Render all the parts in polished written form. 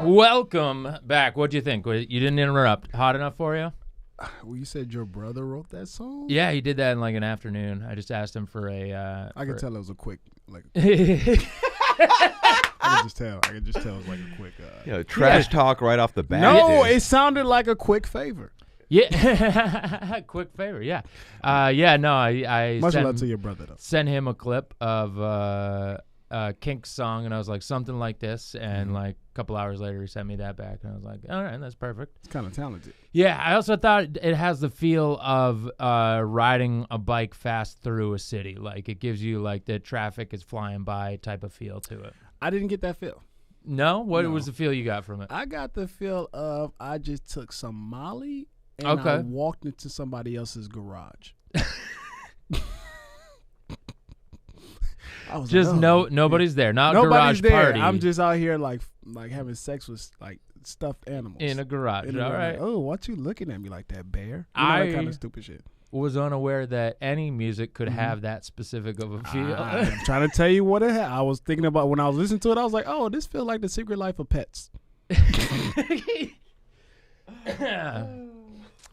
Welcome back. What'd you think? You didn't interrupt. Hot enough for you? Well, you said your brother wrote that song? Yeah, he did that in like an afternoon. I just asked him for a... I could tell it was a quick... I could just tell it was like a quick... trash talk right off the bat. No, it sounded like a quick favor. Yeah. Quick favor, yeah. I Much love to your brother, though. Sent him a clip of Kink's song, and I was like, something like this, and like a couple hours later he sent me that back, and I was like, all right, that's perfect. It's kind of talented. Yeah, I also thought it has the feel of riding a bike fast through a city. Like, it gives you like the traffic is flying by type of feel to it. I didn't get that feel. No? What was the feel you got from it? I got the feel of I just took some Molly and I walked into somebody else's garage. I was just like, nobody's there. Nobody's garage there. party. I'm just out here like having sex with like stuffed animals in a garage. All right. Like, oh, what you looking at me like that, bear? That kind of stupid shit. Was unaware that any music could have that specific of a feel. I'm trying to tell you what it had. I was thinking about when I was listening to it. I was like, oh, this feels like The Secret Life of Pets.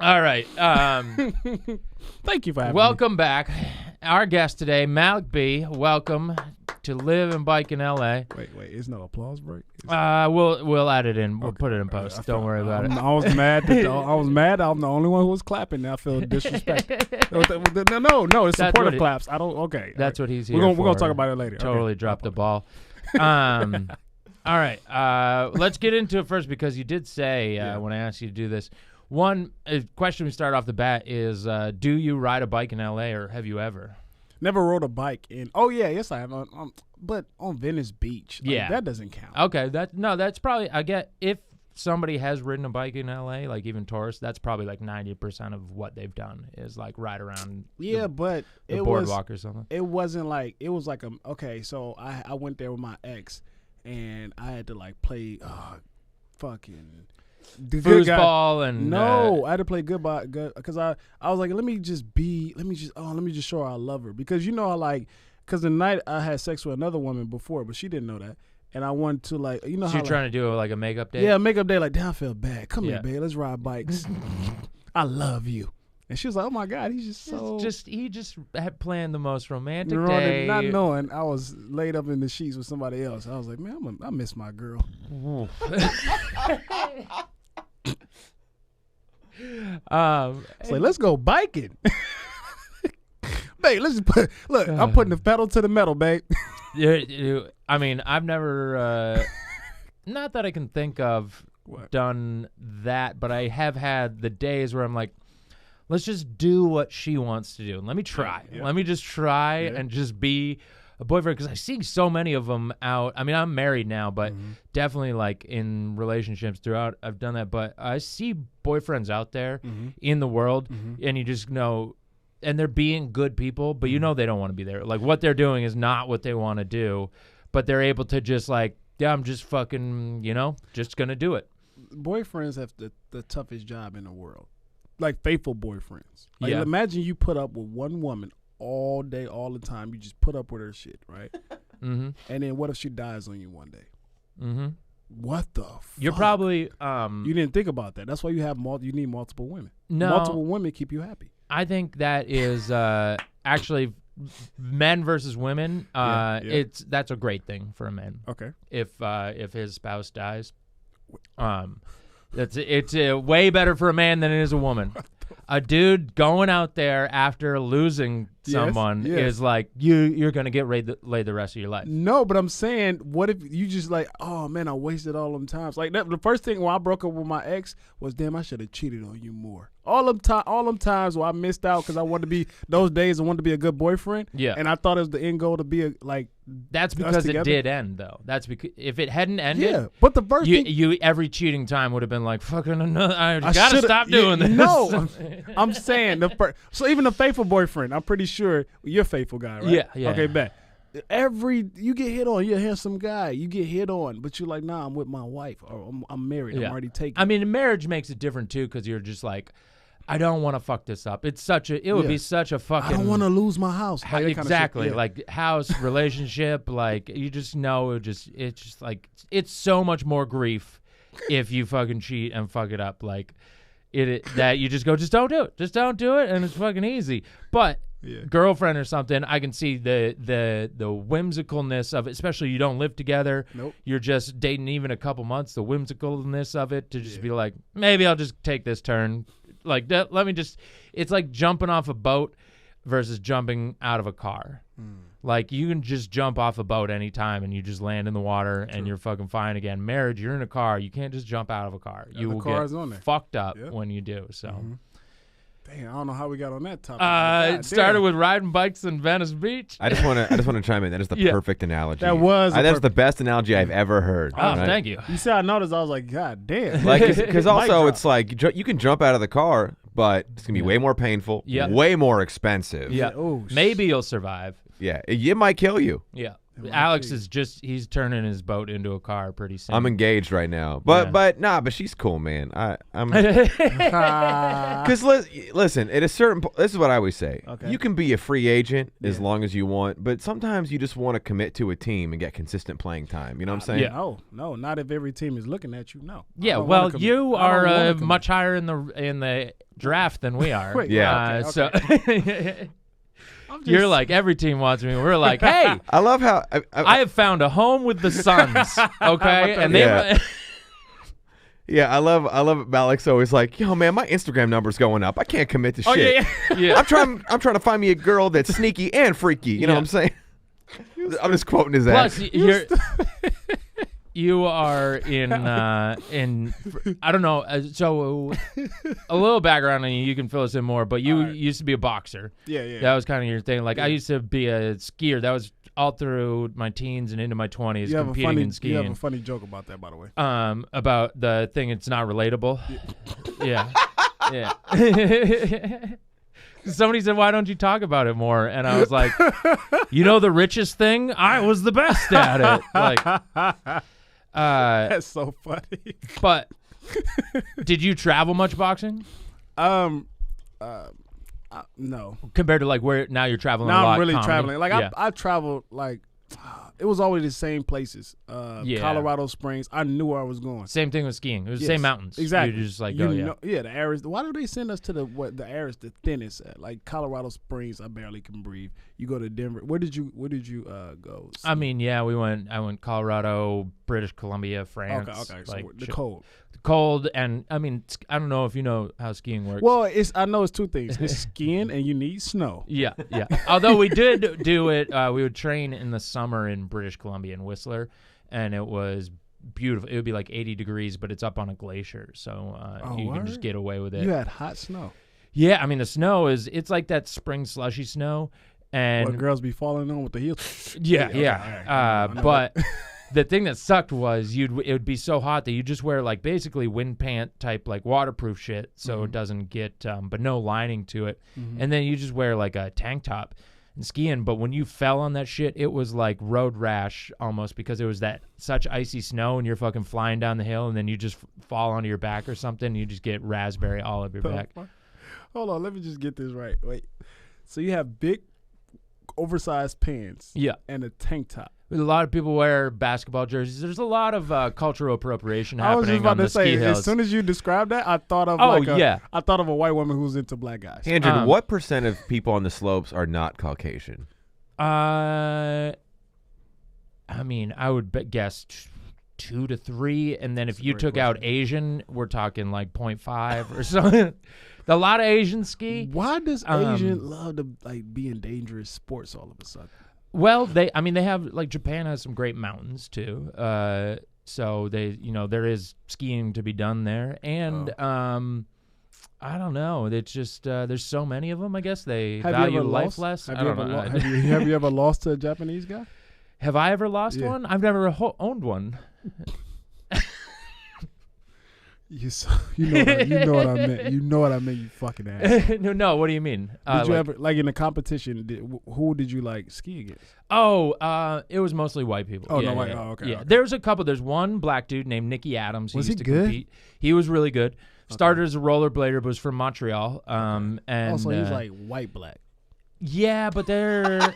All right. Thank you for having me. Welcome back. Our guest today, Malik B. Welcome to Live and Bike in L.A. Wait. Is no applause break? We'll add it in. We'll put it in post. Don't worry about it. I was mad. I'm the only one who was clapping. Now I feel disrespected. No. It's supportive claps. I don't. Okay. That's what he's here We're for. gonna talk about it later. Totally dropped the ball. All right. Let's get into it first because you did say when I asked you to do this. One question we start off the bat is, do you ride a bike in L.A. or have you ever? Never rode a bike in. Oh yeah, yes I have. But on Venice Beach, that doesn't count. Okay, that's probably. I get if somebody has ridden a bike in L.A., like even tourists, that's probably like 90% of what they've done is like ride around. But the boardwalk or something. It wasn't like it was like So I went there with my ex, and I had to like play fucking. Foosball and I had to play good because I was like let me just show her I love her because because the night I had sex with another woman before but she didn't know that and I wanted to so you're trying to do like a makeup day. Yeah, makeup day. Like damn, I feel bad. Come here, babe. Let's ride bikes. I love you. And she was like, oh my God, he's he just had planned the most romantic day. Not knowing I was laid up in the sheets with somebody else. I was like, man, I miss my girl. It's like, let's go biking. Babe, let's look, I'm putting the pedal to the metal, babe. I mean, I've never, not that I can think of, done that, but I have had the days where I'm like, let's just do what she wants to do. Let me try. Yeah. Let me just try and just be a boyfriend because I see so many of them out. I mean, I'm married now, but definitely like in relationships throughout, I've done that. But I see boyfriends out there in the world, and you just know, and they're being good people, but you know they don't want to be there. Like what they're doing is not what they want to do, but they're able to just like, yeah, I'm just fucking, just gonna do it. Boyfriends have the toughest job in the world, like faithful boyfriends. Like imagine you put up with one woman all day, all the time. You just put up with her shit, right? And then what if she dies on you one day? What the fuck? You're probably you didn't think about that. That's why you need multiple women. No, multiple women keep you happy. I think that is actually men versus women. That's a great thing for a man. Okay. If his spouse dies, it's way better for a man than it is a woman. A dude going out there after losing someone is like you're gonna get laid the rest of your life. No, but I'm saying, what if you just like, oh man, I wasted all them times. Like that, the first thing when I broke up with my ex was, damn, I should have cheated on you more. All them times where I missed out because I wanted to be those days. I wanted to be a good boyfriend. Yeah, and I thought it was the end goal to be That's because it did end though. That's because if it hadn't ended, yeah. But the first thing, every cheating time would have been like fucking. I gotta stop doing this. No, I'm saying so even a faithful boyfriend, I'm pretty sure you're a faithful guy, right? Yeah. Okay, bet. You get hit on, you're a handsome guy, you get hit on, but you're like, nah, I'm with my wife, or I'm married, I'm already taken. I mean, marriage makes it different too, because you're just like, I don't want to fuck this up. It would be such a fucking. I don't want to lose my house. Exactly, like house, relationship, like you just know it's just like it's so much more grief if you fucking cheat and fuck it up, like that you just go, just don't do it, and it's fucking easy. But girlfriend or something, I can see the whimsicalness of it, especially you don't live together. Nope. You're just dating even a couple months. The whimsicalness of it to just be like, maybe I'll just take this turn. Like let me just. It's like jumping off a boat versus jumping out of a car. Like you can just jump off a boat anytime and you just land in the water and you're fucking fine again. Marriage, you're in a car. You can't just jump out of a car. You will get fucked up when you do. So. Mm-hmm. Damn, I don't know how we got on that topic. It started with riding bikes in Venice Beach. I just want to chime in. That is the perfect analogy. That's the best analogy I've ever heard. Oh, right? Thank you. You see, I noticed. I was like, God damn. Like, because also it's like you can jump out of the car, but it's gonna be way more painful, way more expensive. Yeah. Maybe you'll survive. Yeah, it might kill you. Yeah. Alex is he's turning his boat into a car pretty soon. I'm engaged right now. But she's cool, man. I'm because listen, at a certain point, this is what I always say. Okay. You can be a free agent as long as you want, but sometimes you just want to commit to a team and get consistent playing time. You know what I'm saying? Yeah. No, not if every team is looking at you. No. Yeah, well, you are much higher in the draft than we are. Wait, okay. So you're like, every team wants me. We're like, hey, I love how I have found a home with the Suns. Okay, and they. Yeah, I love it. Malik's always like, yo, man, my Instagram number's going up. I can't commit to shit. Yeah. I'm trying to find me a girl that's sneaky and freaky. You know what I'm saying? I'm just quoting his ass. Plus, you are in I don't know. So a little background on you. You can fill us in more. But you used to be a boxer. Yeah. That was kind of your thing. Like I used to be a skier. That was all through my teens and into my 20s, competing in skiing. You have a funny joke about that, by the way. About the thing. It's not relatable. Yeah. Somebody said, why don't you talk about it more? And I was like, you know the richest thing? I was the best at it. Like, that's so funny. But did you travel much boxing? No. Compared to like where now you're traveling now a lot. I'm really comedy. traveling. Like I traveled like it was always the same places. Colorado Springs. I knew where I was going. Same thing with skiing. It was the same mountains. Exactly. You just like the areas. Why do they send us to the areas the thinnest at? Like Colorado Springs, I barely can breathe. You go to Denver. Where did you go? I mean, I went Colorado, British Columbia, France. Okay. Like, so the cold. Cold, and I mean, I don't know if you know how skiing works. Well, I know it's two things. It's skiing and you need snow. Yeah. Although we did do it, we would train in the summer in British Columbia in Whistler, and it was beautiful. It would be like 80 degrees, but it's up on a glacier, so you can just get away with it. You had hot snow. Yeah, I mean the snow it's like that spring slushy snow, and what girls be falling on with the heels. Yeah. But. The thing that sucked was it would be so hot that you just wear like basically wind pant type like waterproof shit so it doesn't get but no lining to it, and then you just wear like a tank top and skiing. But when you fell on that shit, it was like road rash almost, because it was that such icy snow and you're fucking flying down the hill and then you just fall onto your back or something and you just get raspberry all over your back. Hold on, let me just get this right. Wait, so you have big oversized pants and a tank top. A lot of people wear basketball jerseys. There's a lot of cultural appropriation happening I was just about on to the say, ski hills. as soon as you described that, I thought of I thought of a white woman who's into black guys. Andrew, what % of people on the slopes are not Caucasian? I mean, I would guess 2 to 3, and then if you took out Asian, we're talking like 0.5 or something. A lot of Asians ski. Why does Asian love to like be in dangerous sports all of a sudden? Well, they have like Japan has some great mountains too. So there is skiing to be done there, and I don't know. It's just there's so many of them. I guess they value life less. I don't know. Have you ever lost to a Japanese guy? Have I ever lost one? I've never owned one. You know what I meant. You know what I meant. You fucking ass. No. What do you mean? Did you ever like in a competition? Who did you like ski against? Oh, it was mostly white people. Oh, yeah, no, yeah. Oh, okay. Yeah, okay. there's a couple. There's one black dude named Nicky Adams. Was used he to good? Compete. He was really good. Started as a rollerblader, but was from Montreal. And also he's like white black. Yeah, but they're.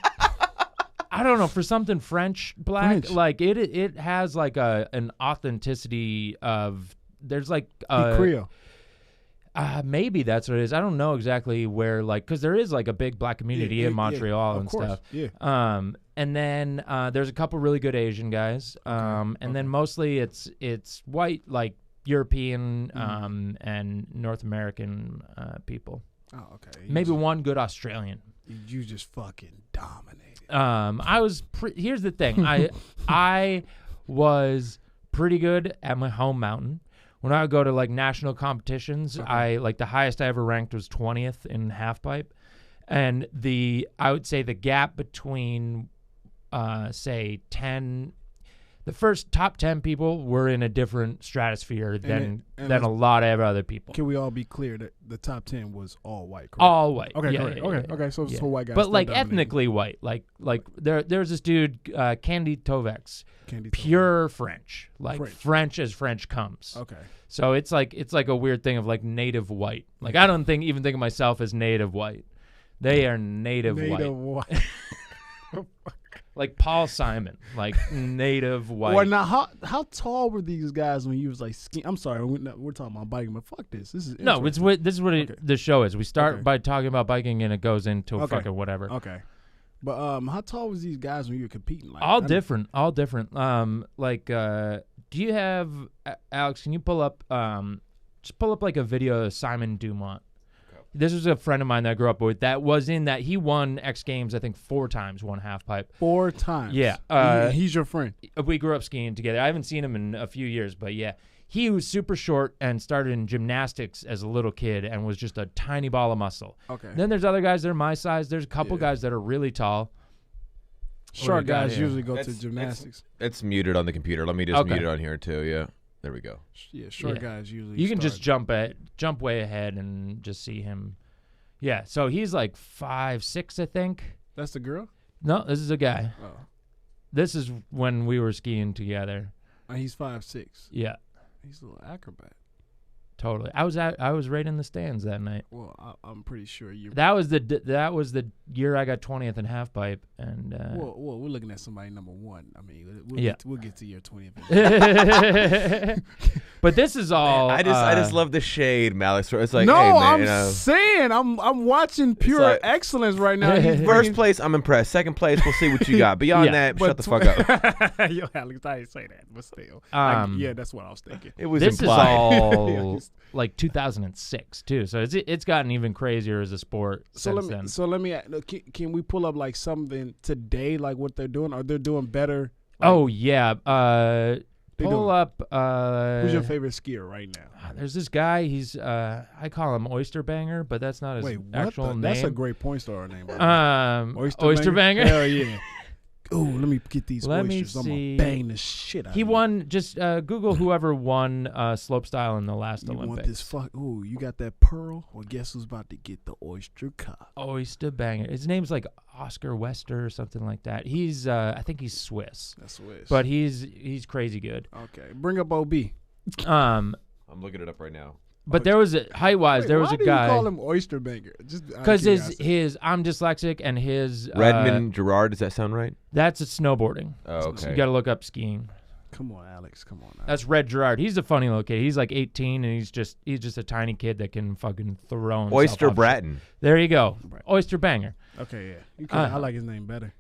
I don't know, for something French black, like it has like an authenticity of. There's like Creole. Maybe that's what it is. I don't know exactly where, like, because there is like a big black community in Montreal and stuff. Yeah. And then there's a couple really good Asian guys. And then mostly it's white, like European and North American people. Oh, okay. Maybe one good Australian. You just fucking dominated. I was. Here's the thing. I was pretty good at my home mountain. When I would go to like national competitions, I like the highest I ever ranked was 20th in half pipe, and I would say the gap between, say 10, the first top 10 people were in a different stratosphere than a lot of other people. Can we all be clear that the top 10 was all white? Correct? All white. Okay, yeah, correct. Yeah. Okay. So white guys, but like ethnically white. Like there's this dude, Candy Tovex. Pure French, like French as French comes. Okay. So it's like a weird thing of like native white. Like I don't even think of myself as native white. They are native white. Like Paul Simon, like native white. Well, now how tall were these guys when you was like skiing? I'm sorry, we're talking about biking, but fuck this. This is this is what the show is. We start by talking about biking and it goes into fucking whatever. Okay. But how tall was these guys when you were competing? Like all different. Do you have Alex? Can you pull up? Just pull up like a video of Simon Dumont. Okay. This was a friend of mine that I grew up with. That was in that he won X Games. I think 4 times. Won half pipe. 4 times. Yeah. He's your friend. We grew up skiing together. I haven't seen him in a few years, but yeah. He was super short and started in gymnastics as a little kid and was just a tiny ball of muscle. Okay. Then there's other guys that are my size. There's a couple guys that are really tall. Short guys usually go to gymnastics. It's muted on the computer. Let me just mute it on here too. Yeah. There we go. Yeah, short guys usually. You can just jump way ahead and just see him. Yeah, so he's like 5'6", I think. That's the girl? No, this is a guy. Oh. This is when we were skiing together. He's 5'6". Yeah. He's a little acrobat. Totally. I was right in the stands that night. Well, I'm pretty sure you. That was the year I got 20th in half pipe, and. Well, we're looking at somebody number 1. I mean, we'll get to your 20th. But this is all. Man, I just love the shade, Malik. It's like, no, hey, man, I'm saying I'm watching pure excellence right now. First place, I'm impressed. Second place, we'll see what you got. Beyond that, shut the fuck up. Yo, Alex, I didn't say that, but still, that's what I was thinking. It was this implied. Is all like 2006 too, so it's gotten even crazier as a sport since then. So let me. Can we pull up like something today, like what they're doing? Are they doing better? Oh yeah. Pull up. Who's your favorite skier right now? There's this guy. He's I call him Oyster Banger, but that's not his actual name. That's a great porn star name. Oyster Banger. Hell yeah. Oh, let me get these oysters. I'm gonna bang the shit out of He won. Just Google whoever won slopestyle in the last Olympics. Want this you got that pearl? Well, guess who's about to get the oyster cup? Oyster Banger. His name's like Oscar Wester or something like that. He's I think he's Swiss. That's Swiss. But he's crazy good. Okay, bring up OB. I'm looking it up right now. But there was height wise, there was a guy. Why do you call him Oyster Banger? Because his I'm dyslexic and his Redmond Gerard. Does that sound right? That's snowboarding. Oh, okay. So you got to look up skiing. Come on, Alex. Come on. That's Red Gerard. He's a funny little kid. He's like 18 and he's just a tiny kid that can fucking throw himself Oyster off Bratton. Shit. There you go. Right. Oyster Banger. Okay, yeah. I like his name better.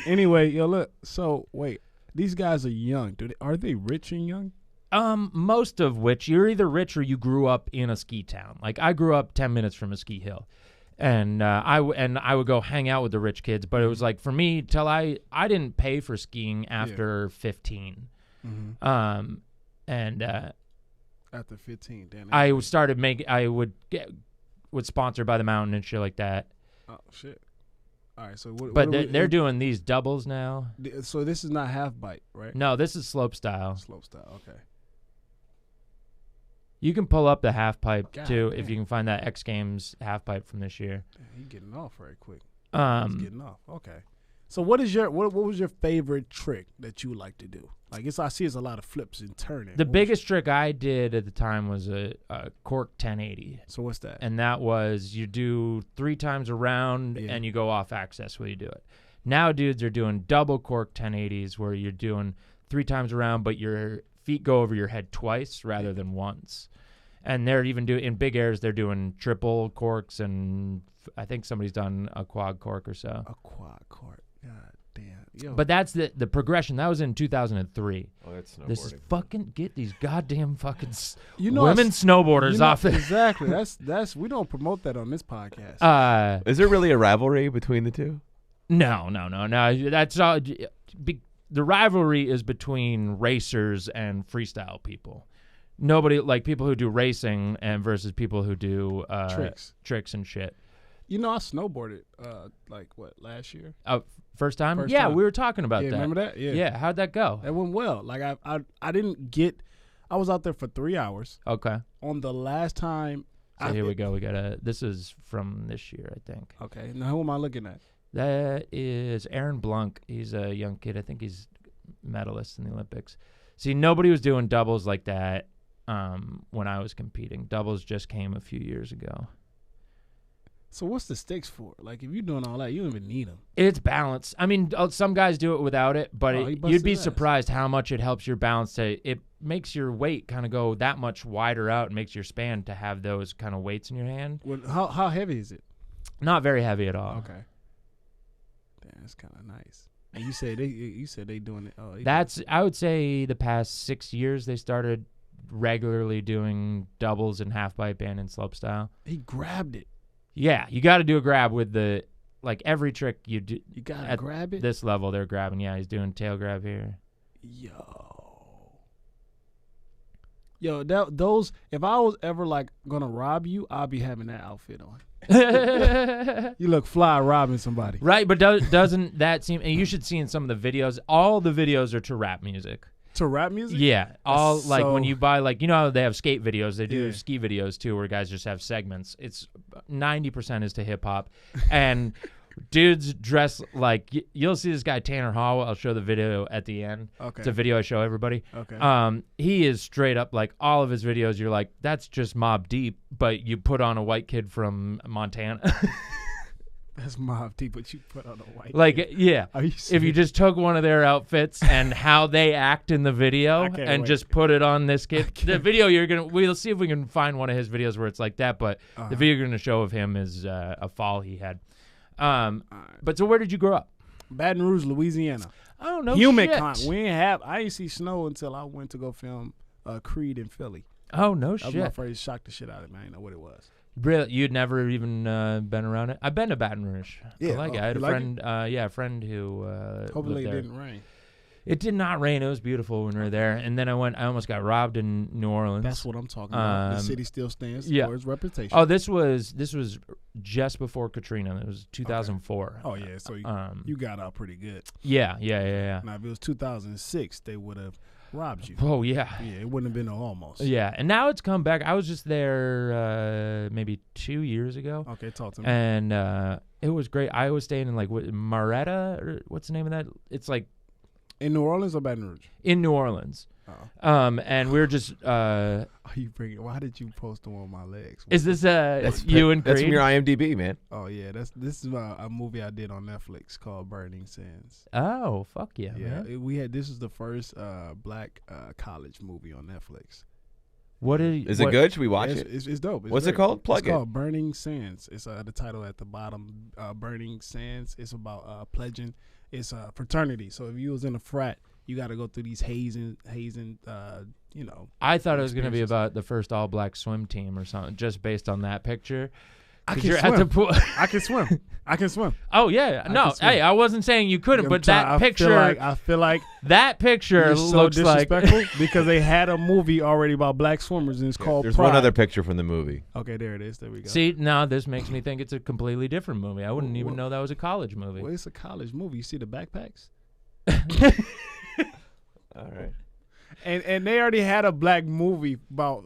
Anyway, yo, look. So wait, these guys are young. Are they rich and young? Most of which you're either rich or you grew up in a ski town. Like I grew up 10 minutes from a ski hill, and I would go hang out with the rich kids. But it was like for me till I didn't pay for skiing after 15. Mm-hmm. And after 15, then I started making. I would sponsored by the mountain and shit like that. Oh shit. All right, so they're doing these doubles now. So this is not half bite, right? No, this is slope style. Slope style, okay. You can pull up the half pipe too damn. if you can find that X Games half pipe from this year. He's getting off very quick. He's getting off. Okay. So what was your favorite trick that you like to do? Like I see it's a lot of flips and turning. The biggest trick I did at the time was a cork 1080. So what's that? And that was you do 3 times around and you go off axis while you do it. Now dudes are doing double cork 1080s where you're doing 3 times around, but your feet go over your head twice rather than once. And they're even doing in big airs. They're doing triple corks, and I think somebody's done a quad cork or so. A quad cork. God damn. Yo. But that's the progression. That was in 2003. Oh, that's snowboarding. This is fucking get these goddamn fucking women snowboarders off there. Exactly. That's we don't promote that on this podcast. Is there really a rivalry between the two? No. That's all. The rivalry is between racers and freestyle people. Nobody like people who do racing and versus people who do tricks and shit. You know, I snowboarded last year. First time? First yeah, time. we were talking about that. Remember that? Yeah. Yeah, how'd that go? It went well. Like I didn't get. I was out there for 3 hours. Okay. On the last time. So here we go. We got this is from this year, I think. Okay. Now who am I looking at? That is Aaron Blunk. He's a young kid. I think he's medalist in the Olympics. See, nobody was doing doubles like that when I was competing. Doubles just came a few years ago. So what's the sticks for? Like, if you're doing all that, you don't even need them. It's balance. I mean, some guys do it without it, but you'd be surprised how much it helps your balance. It makes your weight kind of go that much wider out and makes your span to have those kind of weights in your hand. Well, how heavy is it? Not very heavy at all. Okay. Damn, that's kind of nice. And you said they doing it. Oh, I would say the past 6 years they started regularly doing doubles and half pipe and in slope style. He grabbed it. Yeah, you got to do a grab with every trick you do. You got to grab it? This level, they're grabbing. Yeah, he's doing tail grab here. Yo, those, if I was ever, going to rob you, I'll be having that outfit on. You look fly robbing somebody. Right, but doesn't that seem, and you should see in some of the videos, all the videos are to rap music. To rap music? Yeah. All when you buy you know how they have skate videos, they do ski videos too where guys just have segments. It's 90% is to hip hop. And dudes dress like you'll see this guy Tanner Hall. I'll show the video at the end. Okay. It's a video I show everybody. Okay. He is straight up like all of his videos you're like that's just Mobb Deep, but you put on a white kid from Montana. That's Mobb Deep, but you put on a white kid. Yeah. If you just took one of their outfits and how they act in the video and just put it on this kid. The video we'll see if we can find one of his videos where it's like that, but the video you're going to show of him is a fall he had. But so where did you grow up? Baton Rouge, Louisiana. Oh, no Humid shit. I didn't see snow until I went to go film Creed in Philly. Oh, no shit. That was my first, shocked the shit out of me. I didn't know what it was. Really? You'd never even been around it? I've been to Baton Rouge. Yeah, I like it. I had a friend. A friend who. Hopefully lived there. It didn't rain. It did not rain. It was beautiful when we were there. And then I almost got robbed in New Orleans. That's what I'm talking about. The city still stands for its reputation. Oh, this was just before Katrina. It was 2004. Okay. Oh yeah, so you got out pretty good. Yeah. Now if it was 2006, they would have robbed you. Oh yeah. Yeah, it wouldn't have been almost. Yeah, and now it's come back. I was just there maybe 2 years ago. Okay, talk to me. And it was great. I was staying in Marietta, or what's the name of that? It's like in New Orleans or Baton Rouge? In New Orleans. And we were just. Why did you post them on my legs? Is this you and Creed? That's from your IMDb, man. Oh yeah, this is a movie I did on Netflix called Burning Sands. Oh fuck yeah, yeah. Man. This is the first black college movie on Netflix. Is it good? Should we watch it? It's dope. What's it called? It's called Burning Sands. It's the title at the bottom. Burning Sands. It's about pledging. It's a fraternity. So if you was in a frat, you got to go through these hazing. I thought it was going to be about the first all-black swim team or something, just based on that picture. I can swim. At the pool. I can swim. I can swim. Oh yeah, no, hey, I wasn't saying you couldn't, but that picture. I feel like that picture looks so disrespectful because they had a movie already about black swimmers and it's called. There's Pride. one other picture from the movie. Okay, there it is. There we go. See, now this makes me think it's a completely different movie. I wouldn't even know that was a college movie. Well, it's a college movie. You see the backpacks. All right. And they already had a black movie about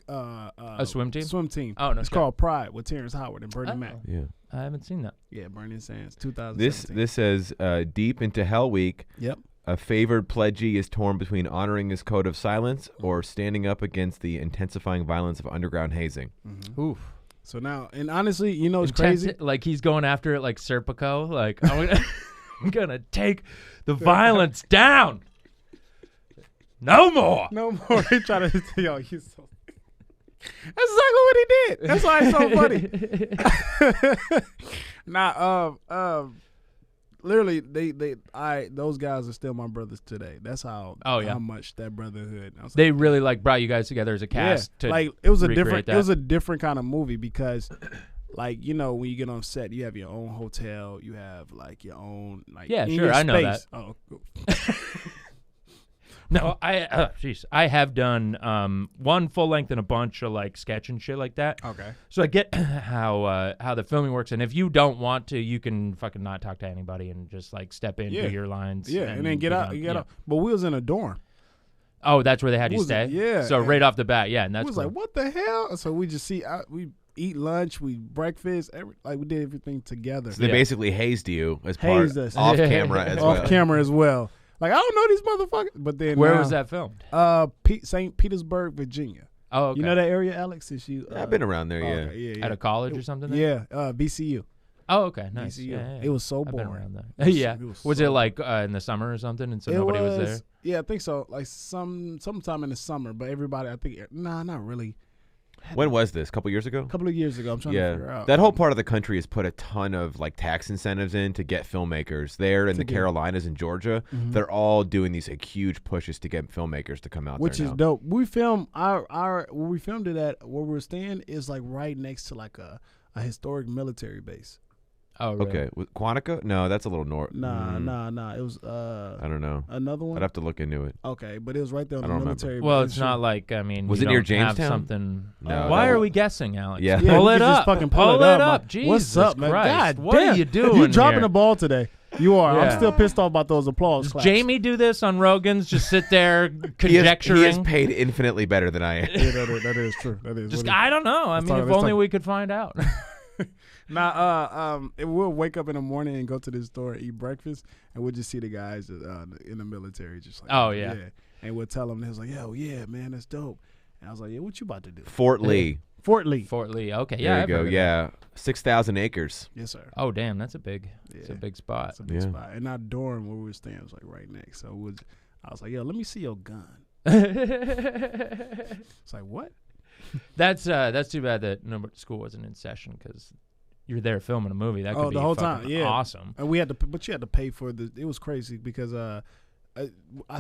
a swim team. Swim team. Oh no, it's called Pride with Terrence Howard and Bernie Mac. Yeah, I haven't seen that. Yeah, Burning Sands, 2017. This says deep into Hell Week. Yep. A favored pledgee is torn between honoring his code of silence or standing up against the intensifying violence of underground hazing. Mm-hmm. Oof. So now, and honestly, it's crazy. Like he's going after it like Serpico. Like I'm gonna take the violence down. No more. No more. He trying to he's so. That's exactly what he did. That's why it's so funny. Literally, those guys are still my brothers today. That's how how much that brotherhood. They really brought you guys together as a cast. Yeah, to it was a different. It was a different kind of movie because, when you get on set, you have your own hotel, you have your own sure, I know that. Oh, cool. No, I have done one full length and a bunch of sketch and shit like that. Okay. So I get how the filming works, and if you don't want to, you can fucking not talk to anybody and just step in, do your lines. Yeah, and then get out. Out. But we was in a dorm. Oh, that's where they had you stay? Yeah. So right off the bat, and that's was what the hell? So we just we eat lunch, we breakfast, we did everything together. So they basically hazed you as part us. Off camera as well. Off camera as well. I don't know these motherfuckers. But then where was that filmed? St. Petersburg, Virginia. Oh, okay. You know that area, Alex? I've been around there, yeah. Okay, At a college or something? Yeah, VCU. Oh, okay, nice. VCU. Yeah. It was so I've boring. been around there. Yeah. Was it in the summer or something, and so nobody was there? Yeah, I think so. Sometime in the summer, but everybody, I think, not really. When was this? A couple years ago? A couple of years ago. I'm trying to figure out. That whole part of the country has put a ton of tax incentives in to get filmmers there in the Carolinas and Georgia. Mm-hmm. They're all doing these huge pushes to get filmmakers to come out which there is dope. We filmed where we filmed it at, where we're staying is right next to a historic military base. Oh, really? Okay. Quantico? No, that's a little north. Nah. It was I don't know. Another one? I'd have to look into it. Okay, but it was right there on the military base. Well, base. it's not was it near Jamestown? Have something. No. Why are we guessing, Alex? Yeah. Pull it up. Fucking pull it up. Jesus What's up, man? Christ. God what damn. are you doing? You're dropping here? the ball today. You are. Yeah. I'm still pissed off about those applause claps. Jamie do this on Rogan's? Just sit there conjecturing? He is paid infinitely better than I am. Yeah, that is true. That is. I don't know. I mean, if only we could find out. We'll wake up in the morning and go to the store and eat breakfast, and we'll just see the guys in the military just oh yeah, and we'll tell them, they was yeah, man, that's dope. And I was like, yeah, what you about to do? Fort Lee. Okay, yeah, there you go. Yeah, 6,000 acres. Yes, sir. Oh damn, that's a big spot. It's a big spot. And our dorm where we were staying was right next. So I was like, yo, let me see your gun. It's like, what? That's too bad that school wasn't in session because you're there filming a movie. That could be the whole time. Yeah, awesome. And but you had to pay for it was crazy because I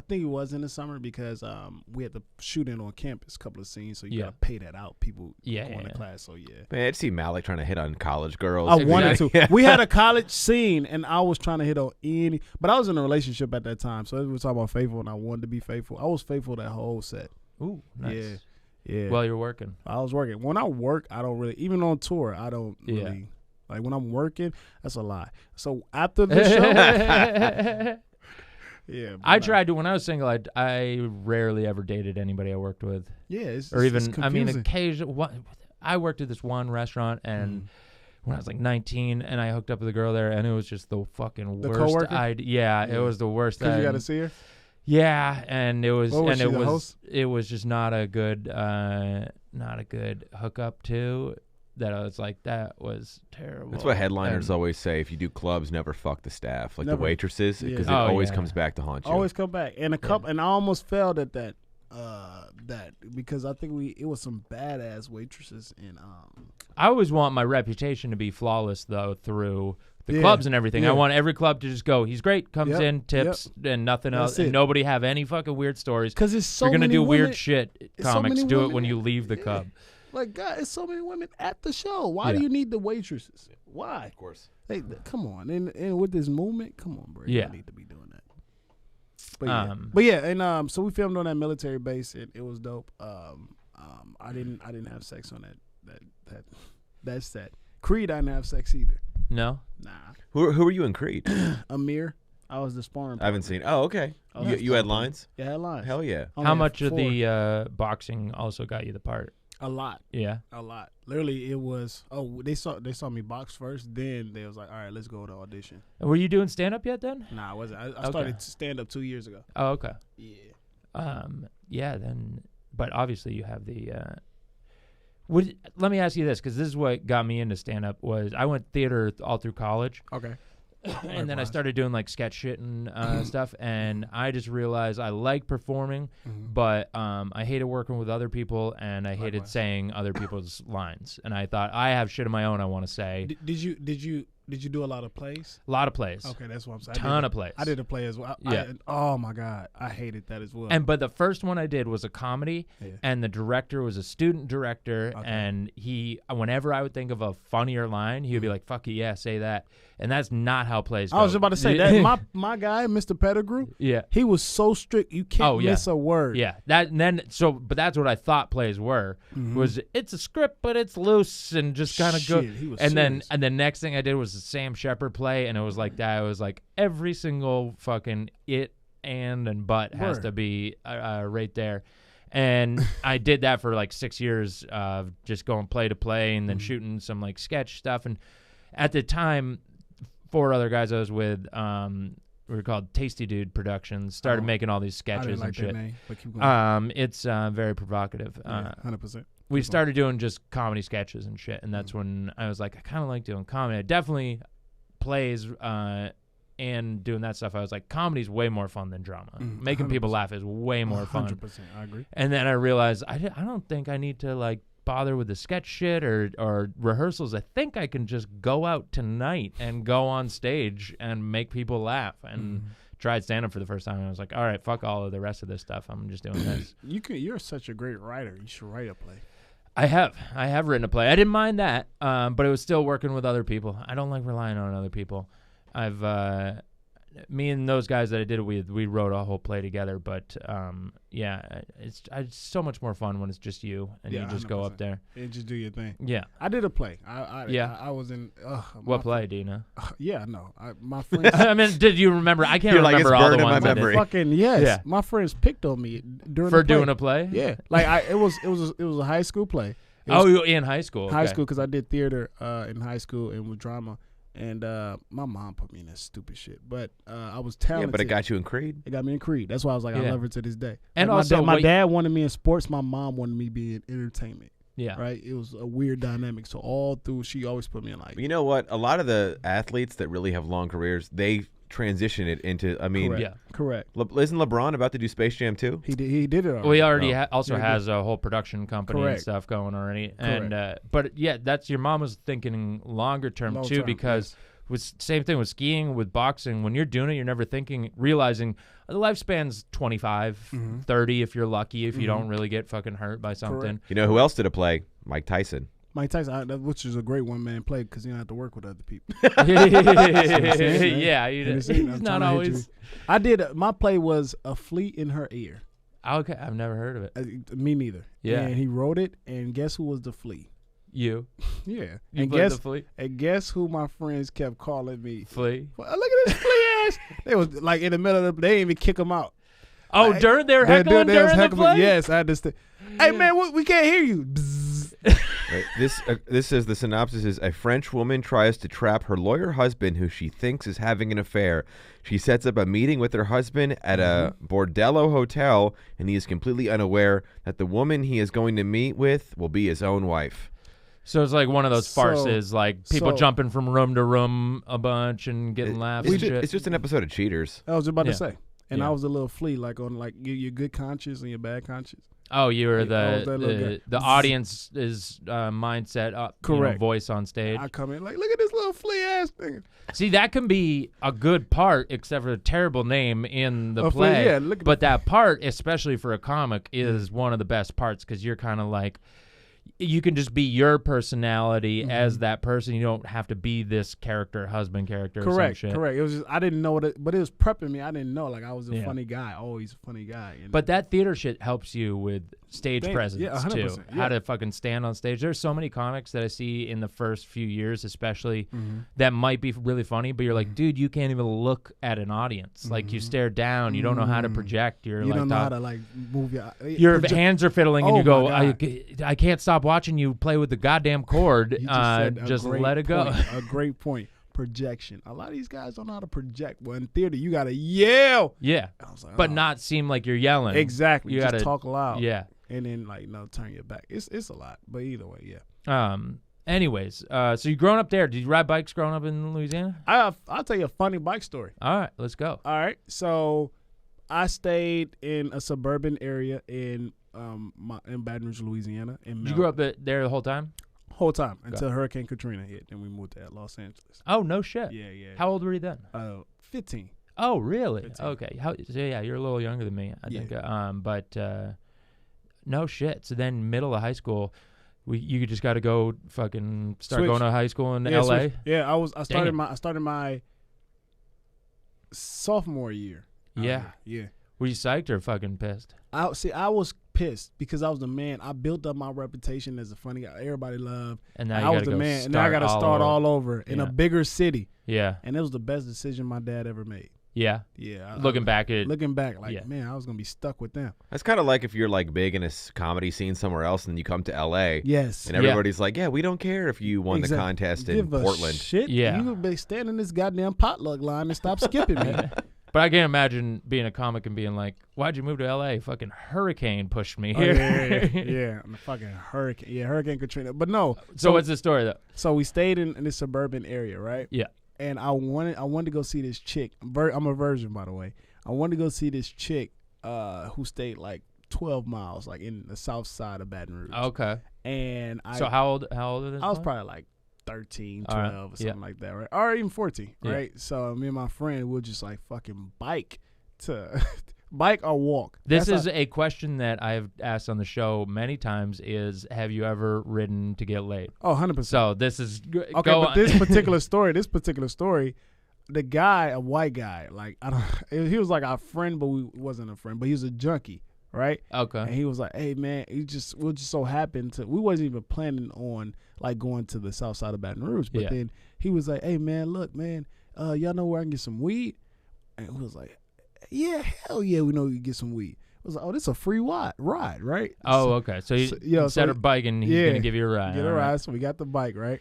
think it was in the summer because we had to shoot in on campus a couple of scenes, so you gotta pay that out. People going to class, so Man, I'd see Malik trying to hit on college girls. I wanted to. We had a college scene, and I was trying to hit on but I was in a relationship at that time, so we were talking about faithful, and I wanted to be faithful. I was faithful that whole set. Ooh, nice. Yeah. While you're working, I was working. When I work, I don't really. Even on tour, I don't really. Like when I'm working, that's a lie. So after the show. Yeah, I tried to when I was single. I rarely ever dated anybody I worked with. Yeah, it's occasionally. I worked at this one restaurant, and when I was 19, and I hooked up with a girl there, and it was just the fucking worst. Coworker? It was the worst. Because you got to see her. Yeah, and it was, it was just not a good hookup too. That I was like, that was terrible. That's what headliners always say. If you do clubs, never fuck the staff, the waitresses, because it always comes back to haunt you. Always come back. And and I almost failed at that because I think it was some badass waitresses. And I always want my reputation to be flawless though through the clubs and everything. I want every club to just go, he's great, comes in, tips, and nothing else, and nobody have any fucking weird stories. Because it's so You're many do women, weird shit. Comics so do women, it when you leave the club. Like, God, it's so many women at the show. Why do you need the waitresses? Why? Of course. Hey, come on. And with this movement, come on, bro. You don't need to be doing that. But yeah, and so we filmed on that military base, and it was dope. I didn't have sex on that set. Creed, I didn't have sex either. No? Nah. Who were you in Creed? Amir. I was the sparring partner. I haven't seen. Oh, okay. You had lines? Yeah, I had lines. Hell yeah. How much of the boxing also got you the part? A lot. Yeah. A lot. Literally, it was. Oh, they saw me box first. Then they was like, "All right, let's go to audition." Were you doing stand up yet then? Nah, I wasn't. I started stand up 2 years ago. Oh, okay. Yeah. Yeah. Then, but obviously you have the. Let me ask you this, because this is what got me into stand up. Was I went theater all through college. Okay. And then I started doing like sketch shit and stuff, and I just realized I like performing, but I hated working with other people, and I hated saying other people's lines. And I thought, I have shit of my own I want to say. Did you do a lot of plays? A lot of plays. Okay, that's what I'm saying. Ton of plays. I did a play as well. Oh my God, I hated that as well. But the first one I did was a comedy, and the director was a student director, and whenever I would think of a funnier line, he would be like, "Fuck it, yeah, say that." And that's not how plays go. I was about to say that my guy, Mr. Pettigrew, he was so strict, you can't miss a word. Yeah, but that's what I thought plays were. Was it's a script, but it's loose and just kind of go. And the next thing I did was the Sam Shepard play, and it was like that. It was like every single fucking it and but has to be right there. And I did that for like 6 years of just going play to play and then shooting some like sketch stuff. And at the time, 4 other guys I was with, we were called Tasty Dude Productions, started making all these sketches and shit. Name, but keep going. It's very provocative. 100%. We started doing just comedy sketches and shit, and that's when I was like, I kind of like doing comedy. I definitely plays and doing that stuff. I was like, comedy's way more fun than drama. Making 100%. People laugh is way more fun. 100%, I agree. And then I realized I don't think I need to like bother with the sketch shit or rehearsals. I think I can just go out tonight and go on stage and make people laugh. And tried stand-up for the first time, and I was like, all right, fuck all of the rest of this stuff. I'm just doing this. You're such a great writer. You should write a play. I have written a play. I didn't mind that, but it was still working with other people. I don't like relying on other people. Me and those guys that I did it with, we wrote a whole play together. But it's so much more fun when it's just you and you just 100%. Go up there and just do your thing. Yeah, I did a play. I was in. What play, do you know? My friends. I mean, did you remember? I can't remember all the ones. Fucking yes. Yeah. My friends picked on me during for doing a play. Yeah, like it was a high school play. In high school. High school, because I did theater in high school and with drama. And my mom put me in that stupid shit. But I was talented. Yeah, but it got you in Creed? It got me in Creed. That's why I was like, I love her to this day. And like also, my dad wanted me in sports. My mom wanted me be in entertainment. Yeah. Right? It was a weird dynamic. So all through, she always put me in like. You know what? A lot of the athletes that really have long careers, they transition it into, I mean. Correct. Isn't LeBron about to do Space Jam 2? He did it already. Well, he already has a whole production company and stuff going already. And but yeah, that's your mom was thinking longer term too, because same thing with skiing, with boxing. When you're doing it, you're never realizing the lifespan's 25, 30 if you're lucky, if you don't really get fucking hurt by something. Correct. You know who else did a play? Mike Tyson. Which is a great one-man play because you don't have to work with other people. Yeah, he's not always. I did. My play was A Flea in Her Ear. Okay, I've never heard of it. Me neither. Yeah. And he wrote it, and guess who was the flea? You. Yeah. You played the flea? And guess who my friends kept calling me? Flea. Look at this flea ass. They was like in the middle of they didn't even kick him out. Oh, like, during their heckling during the play? Yes, I understand. Hey man, we can't hear you. Right. This says the synopsis is: a French woman tries to trap her lawyer husband, who she thinks is having an affair. She sets up a meeting with her husband at a bordello hotel, and he is completely unaware that the woman he is going to meet with will be his own wife. So it's like one of those farces, like people jumping from room to room a bunch and getting laughs. It's just an episode of Cheaters. I was about to say, and I was a little flea, like on like your good conscience and your bad conscience. Oh, you were the audience's mindset, correct, voice on stage. I come in like, look at this little flea ass thing. See, that can be a good part, except for a terrible name in the play. Yeah, but that part, especially for a comic, is one of the best parts because you're kind of like, you can just be your personality as that person. You don't have to be this husband character. Correct, or some shit. Correct. It was just, I didn't know but it was prepping me. I didn't know like I was a funny guy, always a funny guy. But that theater shit helps you with stage presence 100%, too. How to fucking stand on stage. There's so many comics that I see in the first few years, especially that might be really funny, but you're like, dude, you can't even look at an audience. Like you stare down. You don't know how to project. You don't know how to like move your hands are fiddling, and you go, I can't stop watching you play with the goddamn chord. Just let it go. A great point. Projection. A lot of these guys don't know how to project. Well, in theater, you gotta yell. Yeah, but not seem like you're yelling. Exactly. You gotta talk loud. Yeah, and then turn your back. It's a lot, but either way, yeah. Anyways, so you growing up there? Did you ride bikes growing up in Louisiana? I'll tell you a funny bike story. All right, let's go. All right, so I stayed in a suburban area in Baton Rouge, Louisiana. Did you grow up there the whole time? Whole time until Hurricane Katrina hit, and we moved to Los Angeles. Oh no shit! Yeah. How old were you then? 15. Oh really? 15. Okay. So yeah, you're a little younger than me, I think. But no shit. So then, middle of high school, you just got to go fucking start going to high school in L.A. Yeah, I started my sophomore year. Yeah. Yeah. Were you psyched or fucking pissed? I was pissed because I was the man. I built up my reputation as a funny guy. Everybody loved. And now I was the man. And now I got to start all over in a bigger city. Yeah. And it was the best decision my dad ever made. Yeah. Yeah. Looking back, man, I was gonna be stuck with them. That's kind of like if you're like big in a comedy scene somewhere else, and then you come to L.A. Yes. And everybody's like, "Yeah, we don't care if you won the contest in Portland." Shit. Yeah. You be standing in this goddamn potluck line and stop skipping me. But I can't imagine being a comic and being like, "Why'd you move to L.A.? Fucking hurricane pushed me here." Yeah, the fucking hurricane. Yeah, Hurricane Katrina. But no. So what's the story though? So we stayed in this suburban area, right? Yeah. And I wanted to go see this chick. I'm a virgin, by the way. I wanted to go see this chick who stayed like 12 miles, like in the south side of Baton Rouge. Okay. And so how old are this? I was probably like 13, 12 or something like that, right? Or even 14, right? So me and my friend would just like fucking bike or walk. This is a question that I've asked on the show many times is, have you ever ridden to get laid? Oh, 100%. So this is okay, but this particular story, the guy, a white guy, like he was like our friend, but we wasn't a friend, but he was a junkie, right? Okay. And he was like, "Hey man, we just so happened to, we wasn't even planning on like going to the south side of Baton Rouge, but then he was like, "Hey man, look man, y'all know where I can get some weed?" And we was like, "Yeah, hell yeah, we know you can get some weed." I was like, "Oh, this is a free ride, right?" Oh, okay. So instead of biking, he's gonna give you a ride. Get a ride. So we got the bike, right?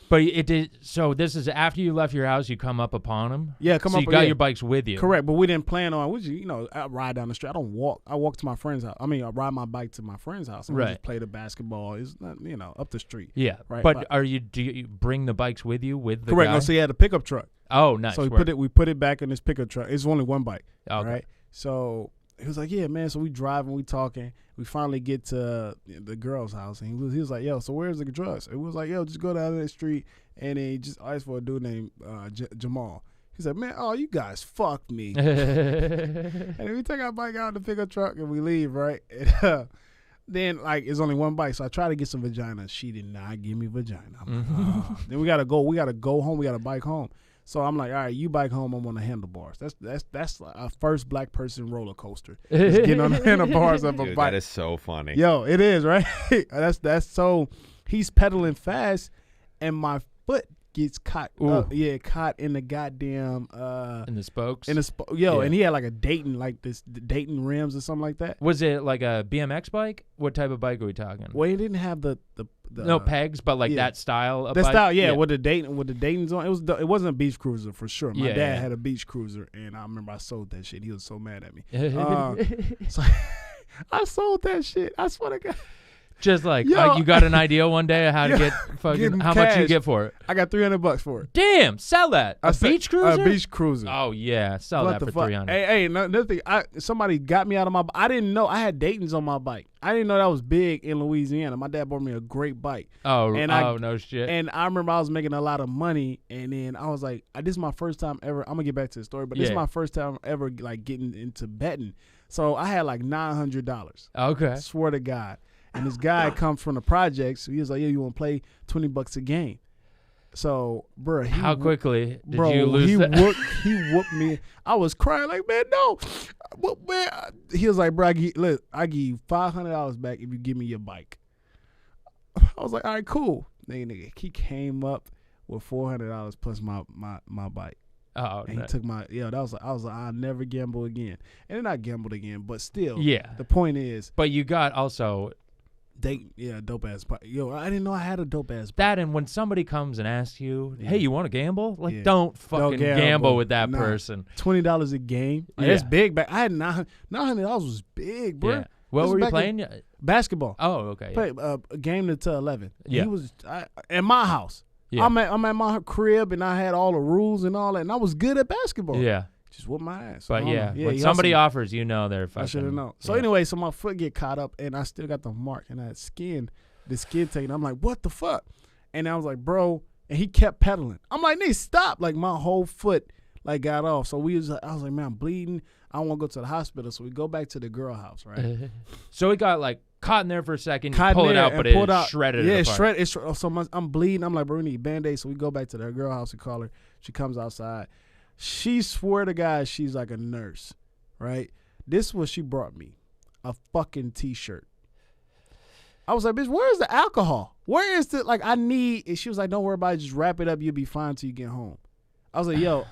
But it did. So this is after you left your house. You come up upon him. Yeah, so you got your bikes with you. Correct, but we didn't plan on. I ride down the street. I don't walk. I walk to my friend's house. I ride my bike to my friend's house. And we just play the basketball. It's not, up the street. Yeah, right. But do you bring the bikes with you with the correct? guy? No, so he had a pickup truck. Oh, nice. So we put it back in this pickup truck. It's only one bike. Okay. Right. So he was like, "Yeah, man." So we driving, we talking. We finally get to the girl's house, and he was like, "Yo, so where's the drugs?" It was like, "Yo, just go down the street." And then he just asked for a dude named Jamal. He said, "Man, oh, you guys fucked me." And we take our bike out in the pickup truck and we leave, right? And, then it's only one bike, so I try to get some vagina. She did not give me vagina. I'm like, oh. Then we gotta go home. We gotta bike home. So I'm like, all right, you bike home. I'm on the handlebars. That's like a first black person roller coaster. Just getting on the handlebars of a bike. That is so funny. Yo, it is, right? that's so. He's pedaling fast, and my foot gets caught. Caught in the goddamn in the spokes. And he had like a Dayton rims or something like that. Was it like a BMX bike? What type of bike are we talking? Well, he didn't have the no pegs, but like that style of bike. Style, with the Dayton's on. It wasn't a beach cruiser for sure. My dad had a beach cruiser, and I remember I sold that shit. He was so mad at me. So I sold that shit. I swear to God. Just like you got an idea one day of how to get fucking how much you get for it. I got $300 for it. Damn, sell that. A beach cruiser? A beach cruiser. Oh yeah, sell that for $300. Hey, another thing. Somebody got me out of my. I didn't know I had Dayton's on my bike. I didn't know that was big in Louisiana. My dad bought me a great bike. No shit. And I remember I was making a lot of money, and then I was like, "This is my first time ever." I'm gonna get back to the story, but this is my first time ever like getting into betting. So I had like $900. Okay. I swear to God. And this guy comes from the projects. So he was like, "Yeah, you want to play $20 a game?" So, bro, how quickly did you lose that? He whooped me. I was crying like, "Man, no." Man. He was like, "Bro, I give you $500 back if you give me your bike." I was like, "All right, cool." Nigga, he came up with $400 plus my bike. Oh, and he took my that was like I was like, I'll never gamble again. And then I gambled again, but still, the point is. But you got also. Dope ass bike. Yo, I didn't know I had a dope ass bike. That, and when somebody comes and asks you, "Hey, you want to gamble?" Like, don't fucking gamble with that person. $20 a game. Like, that's big. Back I had $900 was big, bro. Yeah. What were you playing? Basketball. Oh, okay. Played a game to 11. Yeah. He was in my house. Yeah. I'm at my crib, and I had all the rules and all that, and I was good at basketball. Yeah. Just whoop my ass. But when somebody offers, they're fucking. I should have known. So anyway, so my foot get caught up, and I still got the mark, and I had the skin taken. I'm like, what the fuck? And I was like, bro, and he kept pedaling. I'm like, Nate, stop! Like my whole foot like got off. So I was like, man, I'm bleeding. I don't want to go to the hospital. So we go back to the girl house, right? So it got like caught in there for a second. You pull it out, but it shredded it apart. Shredded. So I'm bleeding. I'm like, bro, we need Band-Aid. So we go back to the girl house and call her. She comes outside. She swear to God she's like a nurse, right? This is what she brought me, a fucking T-shirt. I was like, bitch, where's the alcohol? Where is the, like, I need, and she was like, don't worry about it, just wrap it up, you'll be fine till you get home. I was like, yo,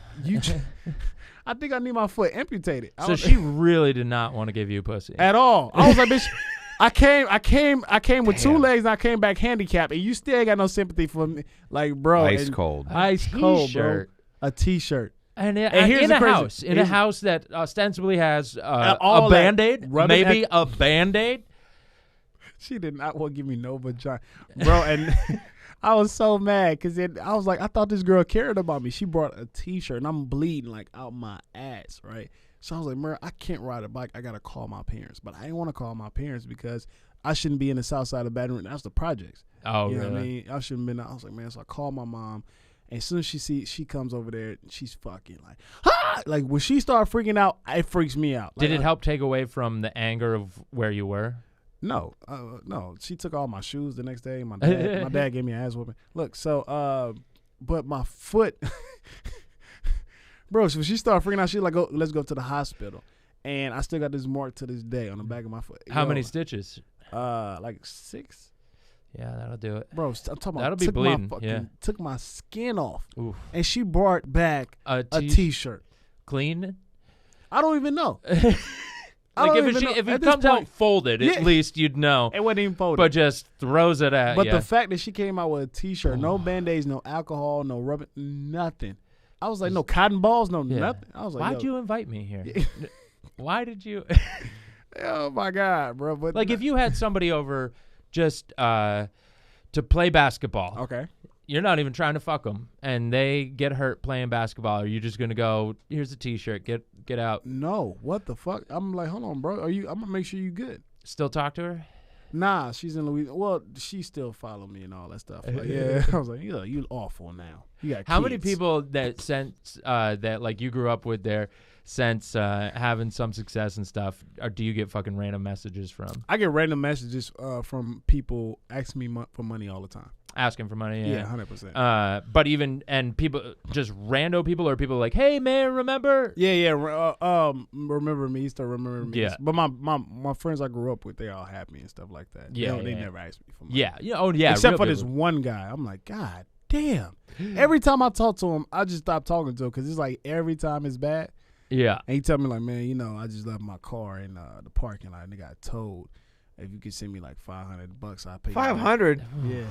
I think I need my foot amputated. So she really did not want to give you pussy. At all. I was like, bitch, I came with 2 legs and I came back handicapped, and you still ain't got no sympathy for me. Like, bro. Ice cold, bro. A T-shirt. And here's in a house that ostensibly has a Band-Aid, maybe a Band-Aid. She did not want to give me no vagina, bro. And I was so mad because I was like, I thought this girl cared about me. She brought a T-shirt, and I'm bleeding like out my ass, right? So I was like, man, I can't ride a bike. I gotta call my parents, but I didn't want to call my parents because I shouldn't be in the south side of Baton Rouge. That's the projects. Oh, you know really? what I mean? I shouldn't have been. I was like, man. So I called my mom. And as soon as she comes over there, she's fucking like, ah! Like when she started freaking out, it freaks me out. Like, did it help take away from the anger of where you were? No. She took all my shoes the next day. My dad gave me an ass whooping. Look, so but my foot, bro. So she started freaking out. She's like, let's go to the hospital. And I still got this mark to this day on the back of my foot. How many stitches? Like 6. Yeah, that'll do it. Bro, I'm talking about that'll be bleeding. Took my skin off. Oof. And she brought back a T-shirt. Clean? I don't even know. Like if it comes out folded, at least you'd know. It wasn't even folded. But just throws it at But the fact that she came out with a T-shirt, no Band-Aids, no alcohol, no rubber, nothing. I was like, no cotton balls, nothing. I was like, why'd you invite me here? Why did you? Oh, my God, bro. But like if you had somebody over just to play basketball. Okay. You're not even trying to fuck them, and they get hurt playing basketball. Are you just gonna go? Here's a T-shirt. Get out. No. What the fuck? I'm like, hold on, bro. I'm gonna make sure you good. Still talk to her? Nah, she's in Louisiana. Well, she still follow me and all that stuff. Like, yeah. I was like, you awful now. You got How kids. many people that since that like you grew up with there? Since having some success and stuff, or do you get fucking random messages from? I get random messages from people asking me for money all the time. Asking for money, yeah. 100%. But even, and people, just rando people, or people like, hey, man, remember? Yeah. Remember me, still remember me. Yeah. But my friends I grew up with, they all happy and stuff like that. Yeah. They never asked me for money. Yeah. Oh, yeah. Except for this one guy. I'm like, God damn. Every time I talk to him, I just stop talking to him because it's like every time it's bad. Yeah. And he tell me like, man, I just left my car in the parking lot and it got towed. If you could send me like $500, I'll pay. 500? Yeah.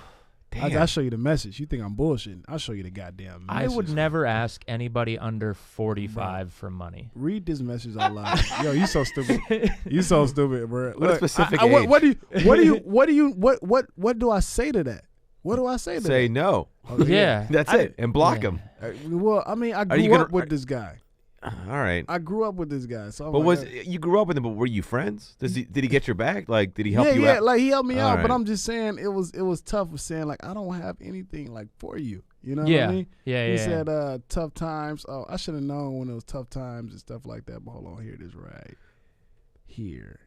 I'll show you the message. You think I'm bullshitting? I'll show you the goddamn message. I would never ask anybody under 45 for money. Read this message out loud. Yo, you so stupid. You so stupid, bro. What a specific age. What do I say to that? What do I say to that? Say no. Oh, yeah. That's it. And block him. Well, I mean, I grew up with this guy. All right. I grew up with this guy. So you grew up with him, but were you friends? Did he get your back? Like, did he help you out? Yeah, like he helped me out. Right. But I'm just saying it was tough with saying like I don't have anything like for you. You know what I mean? Yeah. He said tough times. Oh, I should have known when it was tough times and stuff like that. But hold on, here it is right here.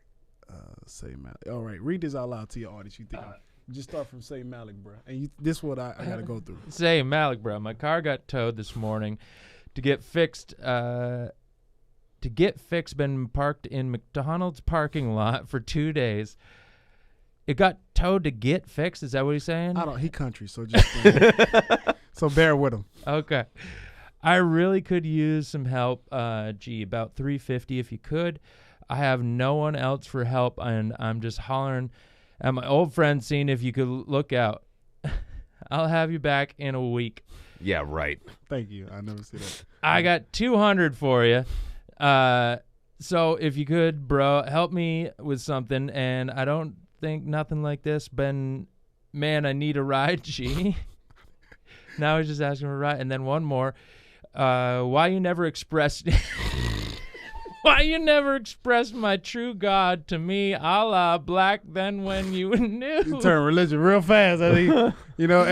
Say Malik. All right, read this out loud to your audience. You think just start from Say Malik, bro. And this is what I got to go through. Say Malik, bro. My car got towed this morning to get fixed. Been parked in McDonald's parking lot for 2 days. It got towed to get fixed. Is that what he's saying? He country, so just so bear with him. Okay. I really could use some help. About $350 if you could. I have no one else for help, and I'm just hollering at my old friend, seeing if you could look out. I'll have you back in a week. Yeah, right. Thank you. I never see that. I got $200 for you. So if you could, bro, help me with something. And I don't think nothing like this. Man, I need a ride, G. Now he's just asking for a ride. And then one more. Why you never expressed my true God to me, Allah black then when you knew. You turn religion real fast. Hey,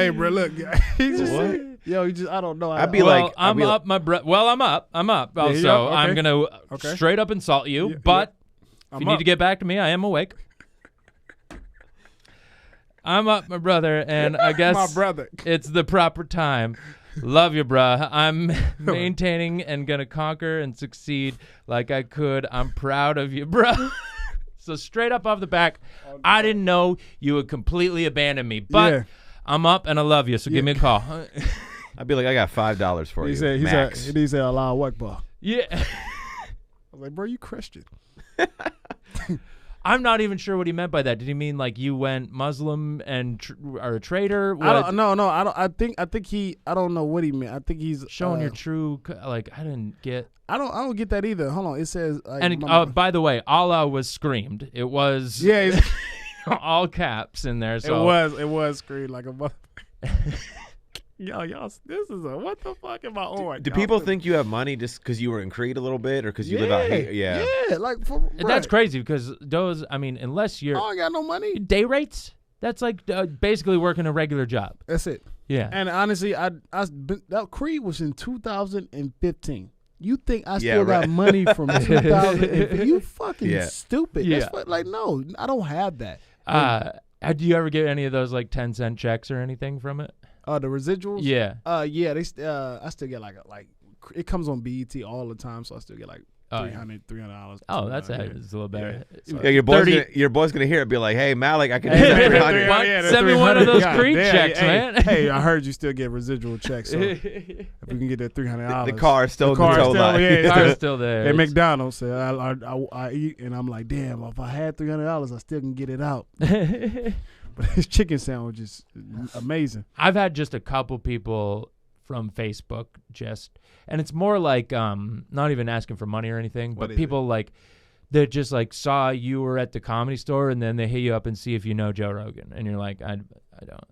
bro, look. He's just I don't know. I'm up. Also, okay. I'm going to straight up insult you, but if you need to get back to me, I am awake. I'm up, my brother, and I guess my brother. It's the proper time. Love you, bruh. I'm maintaining and going to conquer and succeed like I could. I'm proud of you, bruh. So straight up off the back, I didn't know you would completely abandon me, but I'm up and I love you, so give me a call. I'd be like, I got $5 for you. He said Allahu Akbar. Yeah. I was like, bro, you Christian. I'm not even sure what he meant by that. Did he mean like you went Muslim and are a traitor? I don't know. I don't. I think he. I don't know what he meant. I think he's showing your true. Like I didn't get. I don't get that either. Hold on. It says. By the way, Allah was screamed. It was. Yeah. all caps in there. So it was screamed like a mother. Y'all, this is what the fuck am I on? Do people think you have money just because you were in Creed a little bit, or because you live out here? Yeah, like that's crazy because those. I mean, unless you're, I ain't got no money. Day rates. That's like basically working a regular job. That's it. Yeah. And honestly, that Creed was in 2015. You think I still got money from 2015? You fucking stupid. Yeah. That's no, I don't have that. Do you ever get any of those like 10-cent checks or anything from it? The residuals? Yeah. Yeah, I still get like it comes on BET all the time, so I still get like $300. Oh, that's a little better. Yeah, your boy's gonna hear it, be like, "Hey, Malik, I can use $300. Send me one of those Creed checks, man." Hey, I heard you still get residual checks, so if we can get that $300, the car is still the car's still there. At McDonald's, so I eat, and I'm like, damn, if I had $300, I still can get it out. But his chicken sandwich is amazing. I've had just a couple people from Facebook and it's more like not even asking for money or anything, but people like that just like saw you were at the Comedy Store and then they hit you up and see if you know Joe Rogan, and you're like, I don't.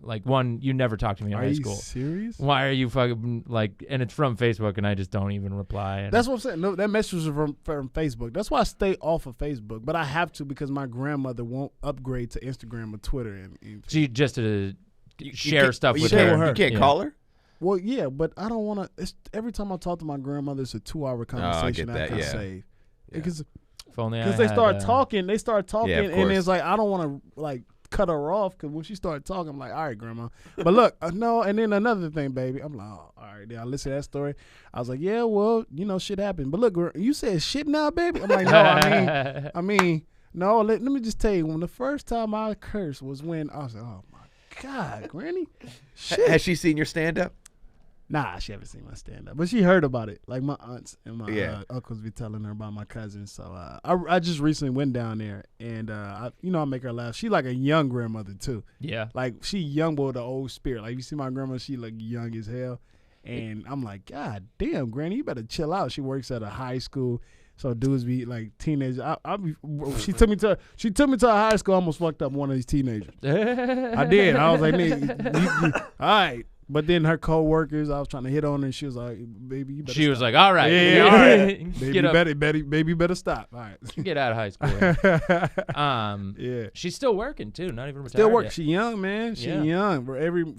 Like, one, you never talked to me in high school. Are you serious? Why are you fucking like? And it's from Facebook, and I just don't even reply. That's what I'm saying. No, that message was from Facebook. That's why I stay off of Facebook, but I have to because my grandmother won't upgrade to Instagram or Twitter. And so you just to share stuff with her. her. You can't call her. Well, yeah, but I don't want to. Every time I talk to my grandmother, it's a 2-hour conversation I can save. Because they start talking, and it's like I don't want to like cut her off because when she started talking, I'm like, all right, grandma. But look, no, and then another thing, baby. I'm like, oh, all right. Then I listened to that story. I was like, yeah, well, shit happened. But look, you said shit now, baby. I'm like, no, I mean, no. Let me just tell you, when the first time I cursed was when I was like, oh my God, Granny. Shit. Has she seen your stand up? Nah, she haven't seen my stand up, but she heard about it. Like my aunts and my uncles be telling her about my cousins. So I just recently went down there, and I make her laugh. She like a young grandmother too. Yeah, like she young but with the old spirit. Like you see my grandma, she like young as hell, and I'm like, God damn, Granny, you better chill out. She works at a high school. So dudes be like teenagers. She took me to a high school. I almost fucked up one of these teenagers. I did. I was like, all right. But then her co-workers, I was trying to hit on her, and she was like, "Baby, you better." She stop. was like, "All right, all right, baby, you better stop." All right, get out of high school. Yeah, she's still working too. Not even retired. Still working. Yet. She young, man. She young.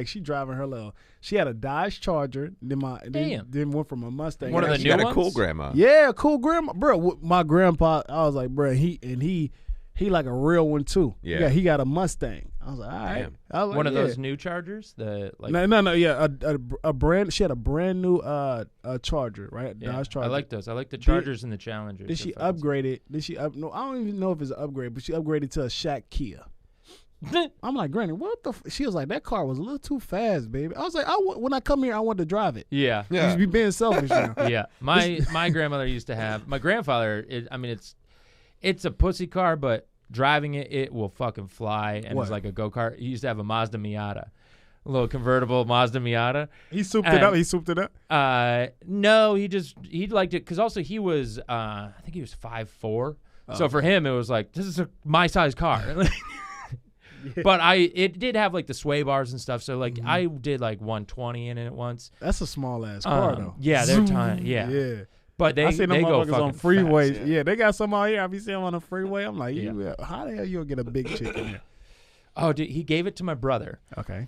She driving her little. She had a Dodge Charger. Then went from a Mustang. One of the she new got ones? a cool grandma. Yeah, cool grandma, bro. My grandpa, I was like, bro, he like a real one too. Yeah, he got a Mustang. I was like, all right. I was like, one of those new Chargers. No. Yeah, a brand. She had a brand new Charger, right? Yeah, Dodge Charger. I like those. I like the Chargers and the Challengers. Then she upgraded. No, I don't even know if it's an upgrade, but she upgraded to a Shack Kia. I'm like, Granny, what the? She was like, that car was a little too fast, baby. I was like, when I come here, I want to drive it. Yeah. You just be being selfish now. Yeah. My grandmother used to have. My grandfather. It's a pussy car, but driving it will fucking fly, and it's like a go-kart. He used to have a Mazda Miata, a little convertible Mazda Miata. He souped it up. No, he liked it because also he was I think he was 5'4", so for him it was like, this is my size car. Yeah. But it did have like the sway bars and stuff, so like I did like 120 in it once. That's a small ass car though. Yeah, they're tiny. Yeah. But I see them motherfuckers on freeways. Fast, yeah, they got some out here. I be seeing them on the freeway. I'm like, how the hell you gonna get a big chick in there? Oh, dude, he gave it to my brother. Okay.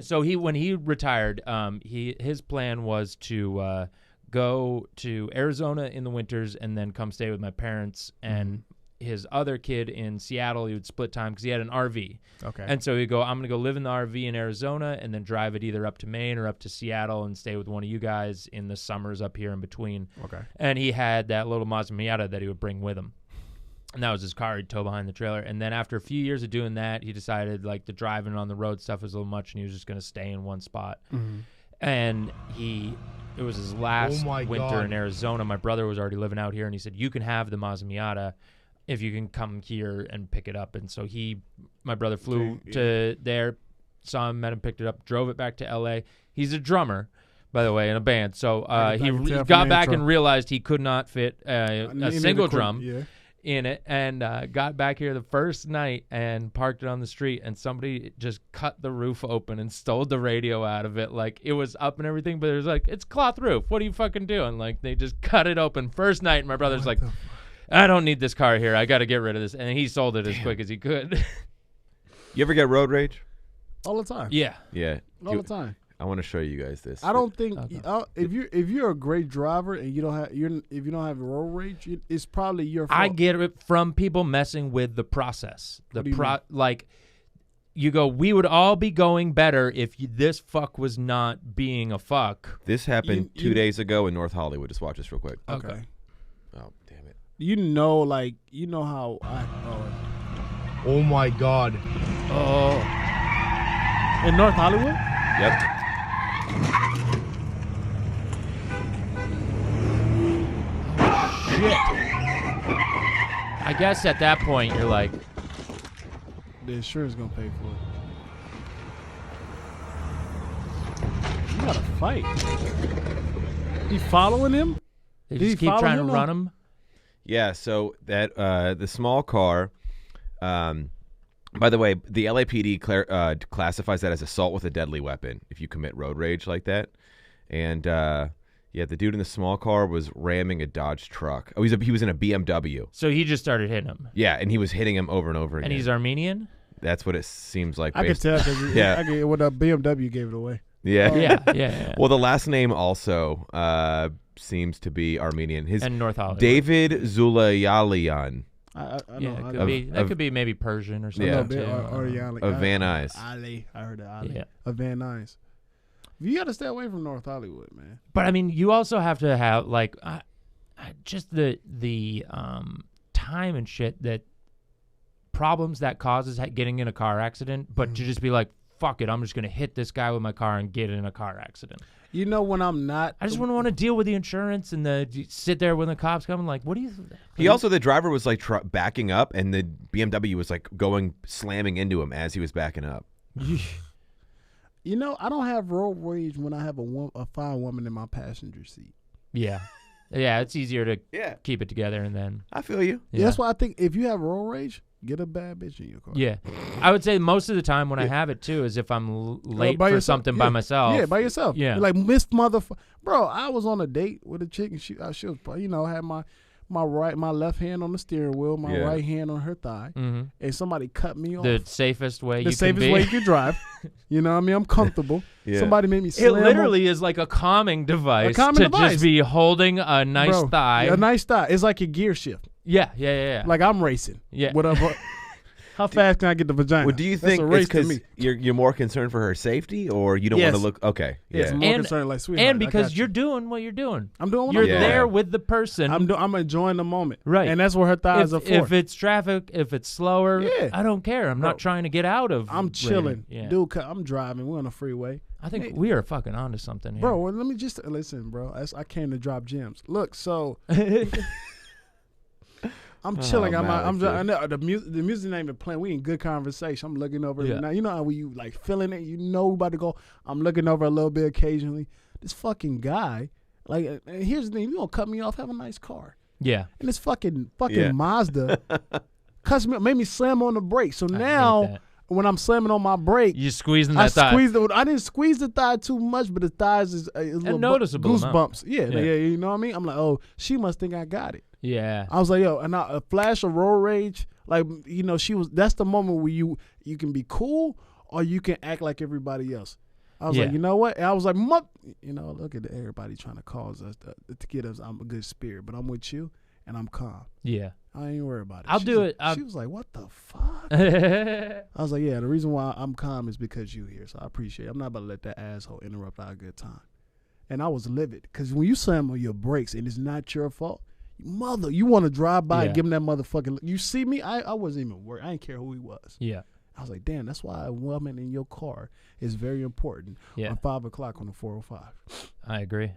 So when he retired, his plan was to go to Arizona in the winters and then come stay with my parents and his other kid in Seattle. He would split time because he had an RV. Okay. And so he'd go, I'm going to go live in the RV in Arizona and then drive it either up to Maine or up to Seattle and stay with one of you guys in the summers up here in between. Okay. And he had that little Mazda Miata that he would bring with him. And that was his car he'd tow behind the trailer. And then after a few years of doing that, he decided like the driving on the road stuff was a little much and he was just going to stay in one spot. Mm-hmm. And it was his last winter in Arizona. My brother was already living out here and he said, you can have the Mazda Miata if you can come here and pick it up. And so my brother flew to there, saw him, met him, picked it up, drove it back to L.A. He's a drummer, by the way, in a band. So he got back and realized he could not fit a single drum in it and got back here the first night and parked it on the street. And somebody just cut the roof open and stole the radio out of it. Like, it was up and everything, but it was like, it's cloth roof. What are you fucking doing? Like, they just cut it open first night. And my brother's like, I don't need this car here. I got to get rid of this. And he sold it as quick as he could. You ever get road rage? All the time. Yeah. Yeah. All the time. I want to show you guys this. I don't think if you're a great driver and you don't have road rage, it's probably your fault. I get it from people messing with the process. Like, you go, we would all be going better if this fuck was not being a fuck. This happened 2 days ago in North Hollywood. Just watch this real quick. Okay. Oh, damn it. How Oh my God. Oh. In North Hollywood? Yep. Shit. I guess at that point you're like, the insurance gonna pay for it. You gotta fight. You following him? They just keep trying to run him? Yeah, so that the small car, by the way, the LAPD classifies that as assault with a deadly weapon if you commit road rage like that. And the dude in the small car was ramming a Dodge truck. Oh, he was in a BMW. So he just started hitting him. Yeah, and he was hitting him over and over again. And he's Armenian? That's what it seems like. I can tell because when the BMW gave it away. Yeah. Yeah. Well, the last name also seems to be Armenian. And North Hollywood. David Zulayalian. That could be maybe Persian or something. Yeah. Of Van Nuys. Ali. I heard that. Ali. Yeah. Of Van Nuys. You got to stay away from North Hollywood, man. But I mean, you also have to have like just the time and shit that problems that causes getting in a car accident. But to just be like, fuck it, I'm just gonna hit this guy with my car and get in a car accident. You know, when I'm not, I just wouldn't want to deal with the insurance and sit there when the cops come. Like, what do you? The driver was like backing up, and the BMW was like slamming into him as he was backing up. You know, I don't have road rage when I have a fine woman in my passenger seat. Yeah. Yeah, it's easier to keep it together and then. I feel you. Yeah. That's why I think if you have road rage, get a bad bitch in your car. Yeah. I would say most of the time when I have it, too, is if I'm late for something by myself. Yeah, by yourself. Yeah. You're like, Miss Motherfucker. Bro, I was on a date with a chick, and she was, had my left hand on the steering wheel, my right hand on her thigh, and somebody cut me off. The safest way way you can drive. You know what I mean? I'm comfortable. Somebody made me slam. It literally is like a calming device just be holding a nice thigh. A nice thigh. It's like a gear shift. Yeah. Like I'm racing. Yeah. Whatever. How fast can I get the vagina? Well, do you think it's because you're more concerned for her safety, or you don't want to look? Okay. Yeah. It's more concerned, like, sweetheart, and because you're doing what you're doing. I'm doing what you're there with the person. I'm enjoying the moment. Right. And that's what her thighs are for. If it's traffic, if it's slower, I don't care. I'm not trying to get out of. I'm chilling. Dude, I'm driving. We're on the freeway. I think we are fucking onto something here. Bro, well, let me just listen, bro. I came to drop gems. Look, so I'm chilling. The music ain't even playing. We in good conversation. I'm looking over now. You know how you like feeling it. You know we about to go. I'm looking over a little bit occasionally. This fucking guy, like, and here's the thing. You gonna cut me off? Have a nice car. Yeah. And this fucking Mazda cuts me, made me slam on the brakes. So now when I'm slamming on my brake, you squeezing that thigh. I didn't squeeze the thigh too much, but the thighs is a little noticeable goosebumps. Yeah, you know what I mean? I'm like, oh, she must think I got it. Yeah. I was like, yo, and a flash of road rage, like, you know, that's the moment where you can be cool or you can act like everybody else. I was like, you know what? And I was like, look at everybody trying to cause us to get us. I'm a good spirit, but I'm with you and I'm calm. Yeah. I ain't worried about it. I'll do it. She was like, what the fuck? I was like, yeah, the reason why I'm calm is because you here. So I appreciate it. I'm not about to let that asshole interrupt our good time. And I was livid because when you slam on your brakes and it's not your fault, you want to drive by and give him that motherfucking. You see me? I wasn't even worried. I didn't care who he was. Yeah. I was like, damn, that's why a woman in your car is very important on 5 o'clock on the 405. I agree.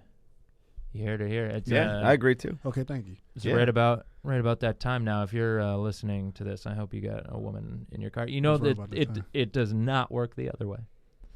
You hear to hear. It's, I agree too. Okay, thank you. It's right about that time now. If you're listening to this, I hope you got a woman in your car. You know that it does not work the other way.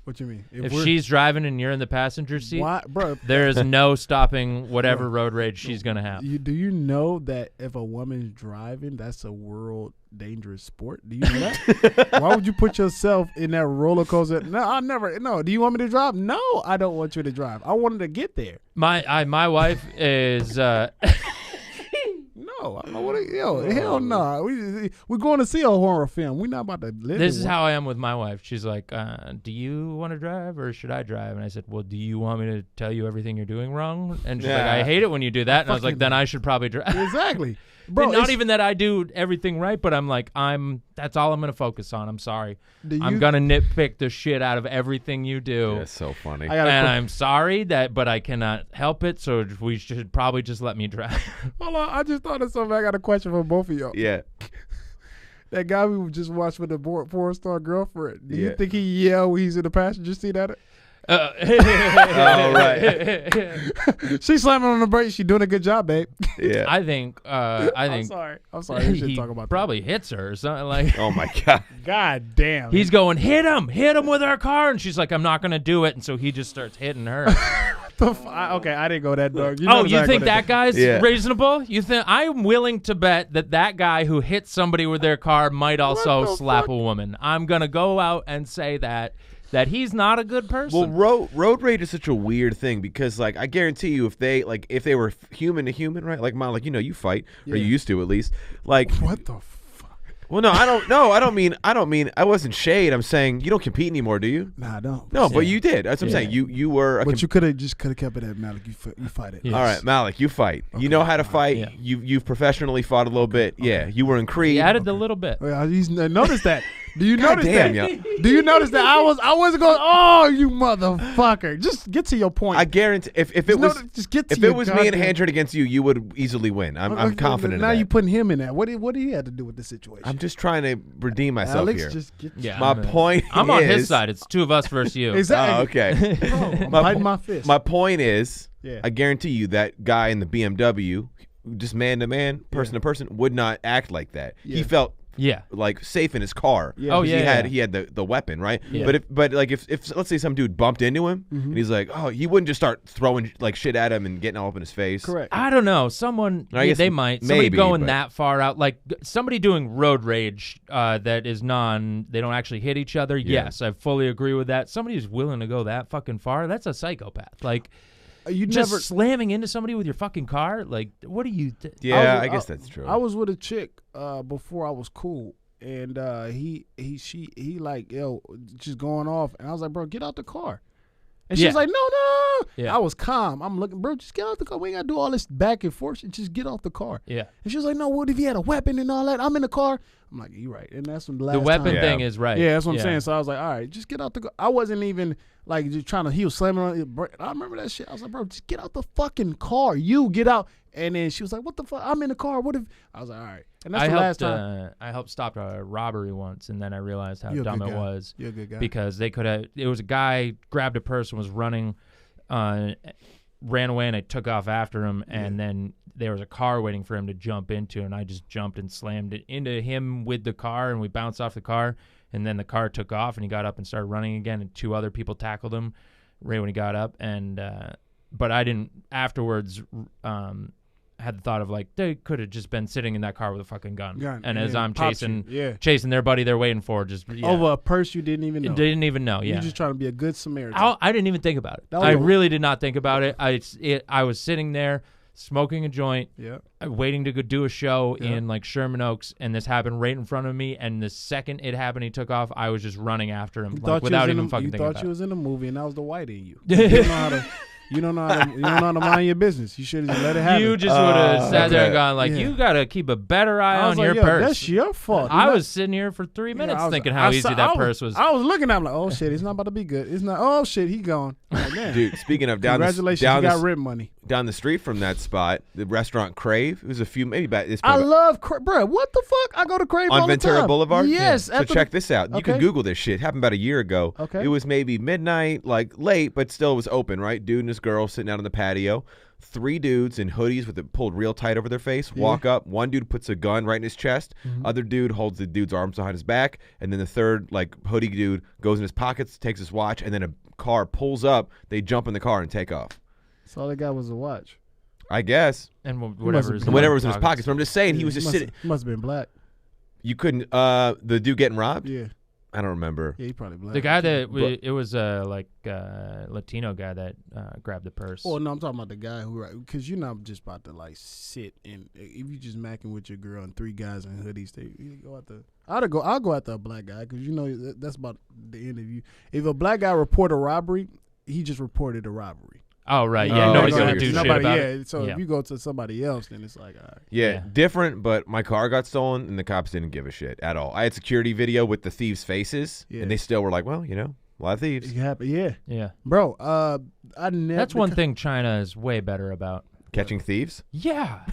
What you mean? If she's driving and you're in the passenger seat, bro, there is no stopping whatever road rage she's going to have. Do you know that if a woman's driving, that's a world dangerous sport? Do you know that? Why would you put yourself in that roller coaster? No, I never. No. Do you want me to drive? No, I don't want you to drive. I wanted to get there. My wife is. No, I don't want to. Hell no. We're going to see a horror film. We're not about to live. This is how I am with my wife. She's like, do you want to drive or should I drive? And I said, well, do you want me to tell you everything you're doing wrong? And she's like, I hate it when you do that. And I was like, then I should probably drive. Exactly. Bro, not even that I do everything right, but I'm like, that's all I'm going to focus on. I'm sorry. I'm going to nitpick the shit out of everything you do. That's so funny. And I'm sorry but I cannot help it, so we should probably just let me drive. Hold on, I just thought of something. I got a question for both of y'all. Yeah. That guy we just watched with the 4-star girlfriend, do you think he yelled when he's in the passenger seat at it? Oh, right. She's slamming on the brakes. She's doing a good job, babe. Yeah. I think. I'm sorry. We should talk about probably that. Hits her or something like. Oh my god. God damn. He's going, hit him with our car, and she's like, I'm not gonna do it, and so he just starts hitting her. Okay, I didn't go that dark. You think that guy's reasonable? You think I'm willing to bet that guy who hit somebody with their car might also slap a woman. I'm gonna go out and say that he's not a good person. Well, road rage is such a weird thing because, like, I guarantee you, if they were human to human, right? Like, Malik, you fight or you used to at least. Like, what the fuck? Well, no, I don't. No, I don't mean. I wasn't shade. I'm saying you don't compete anymore, do you? Nah, I don't. No, but you did. That's what I'm saying. You were. But you could have kept it at Malik. You fight it. Yes. All right, Malik, you fight. Okay. You know how to fight. Yeah. You've professionally fought a little bit. Okay. Yeah, you were in Creed. He added a little bit. Notice that. Do you notice that? Do you notice that I wasn't going, oh, you motherfucker. Just get to your point. I guarantee if it was me and Handred against you, you would easily win. I'm confident in that. Now you're putting him in that. What do he have to do with the situation? I'm just trying to redeem myself Alex, here. Just get my point I'm on his side. It's two of us versus you. Exactly. Oh, okay. I'm biting my fist. My point is, I guarantee you that guy in the BMW, just man to man, person to person, would not act like that. He felt like safe in his car. He had the weapon, right? But if let's say some dude bumped into him and he's like, oh, he wouldn't just start throwing like shit at him and getting all up in his face. Correct. I don't know. They might. Somebody going that far out, like somebody doing road rage that is they don't actually hit each other. Yes, I fully agree with that. Somebody who's willing to go that fucking far, that's a psychopath. Like, slamming into somebody with your fucking car? Like, what do you... I guess that's true. I was with a chick before I was cool, and he like, yo, just going off, and I was like, bro, get out the car. And she was like, no. Yeah. I was calm. I'm looking, bro, just get out the car. We ain't got to do all this back and forth. Just get off the car. Yeah. And she was like, no, what if he had a weapon and all that? I'm in the car. I'm like, you're right. And that's when the weapon thing is right. Yeah, that's what I'm saying. So I was like, all right, just get out the car. I wasn't even like just trying to, he was slamming on it. I remember that shit. I was like, bro, just get out the fucking car. You get out. And then she was like, what the fuck? I'm in the car. What if? I was like, all right. And that's the last time. I helped stop a robbery once, and then I realized how dumb it was. You're a good guy. Because they could have, it was a guy, grabbed a purse and was running, ran away, and I took off after him, and then there was a car waiting for him to jump into, and I just jumped and slammed it into him with the car, and we bounced off the car, and then the car took off, and he got up and started running again, and two other people tackled him right when he got up, and but I didn't afterwards had the thought of like they could have just been sitting in that car with a fucking gun. And as I'm chasing their buddy they're waiting for, just over a purse you didn't even know. Didn't even know. You're just trying to be a good Samaritan. I didn't even think about it. I really did not think about it. I was sitting there smoking a joint, waiting to go do a show in like Sherman Oaks, and this happened right in front of me. And the second it happened, he took off. I was just running after him, like, without even fucking thinking about it. You thought you was in a movie, and that was the white in you. You don't know how to mind your business. You should have just let it happen. You just would have sat there and gone like, you got to keep a better eye on your purse. That's your fault. I was sitting here for 3 minutes thinking how easy that purse was. I was looking at him like, oh shit, it's not about to be good. It's not. Oh shit, he gone. Like, dude, speaking of congratulations, you got rent money. Down the street from that spot, the restaurant Crave. It was a few, maybe back. I love Crave, bro. What the fuck? I go to Crave on all Ventura the time. Boulevard. Yes. So check this out. You can Google this shit. It happened about a year ago. Okay. It was maybe midnight, like late, but still was open. Right, dude and his girl sitting out on the patio. 3 dudes in hoodies with it pulled real tight over their face walk up. One dude puts a gun right in his chest. Other dude holds the dude's arms behind his back, and then the third like hoodie dude goes in his pockets, takes his watch, and then a car pulls up. They jump in the car and take off. So all they got was a watch, I guess, and whatever was in his pockets. But I'm just saying, he was just sitting. Must have been black. You couldn't. The dude getting robbed. Yeah. I don't remember. Yeah, he probably black. The guy it was Latino guy that grabbed the purse. Oh no, I'm talking about the guy who, because you're not just about to like sit and if you just macking with your girl and 3 guys in hoodies, you go out the. I'll go after a black guy because you know that's about the end of you. If a black guy report a robbery, he just reported a robbery. Oh right, yeah, nobody's gonna do shit about it. So if you go to somebody else, then it's like, all right. Yeah, different. But my car got stolen, and the cops didn't give a shit at all. I had security video with the thieves' faces, and they still were like, "Well, you know, a lot of thieves." It happened, yeah, bro. I never. That's one thing China is way better about. Catching thieves. Yeah,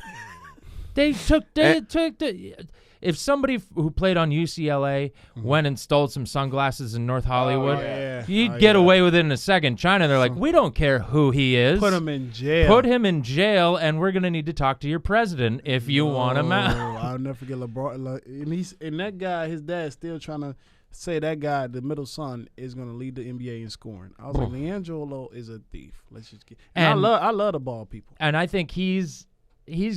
they took the. If somebody who played on UCLA went and stole some sunglasses in North Hollywood, he'd get away with it in a second. China, they're like, we don't care who he is. Put him in jail. Put him in jail, and we're going to need to talk to your president if you want him out. I'll never forget LeBron. And that guy, his dad's still trying to say that guy, the middle son, is going to lead the NBA in scoring. I was like, LeAngelo is a thief. Let's just get. And I love the ball people. And I think he's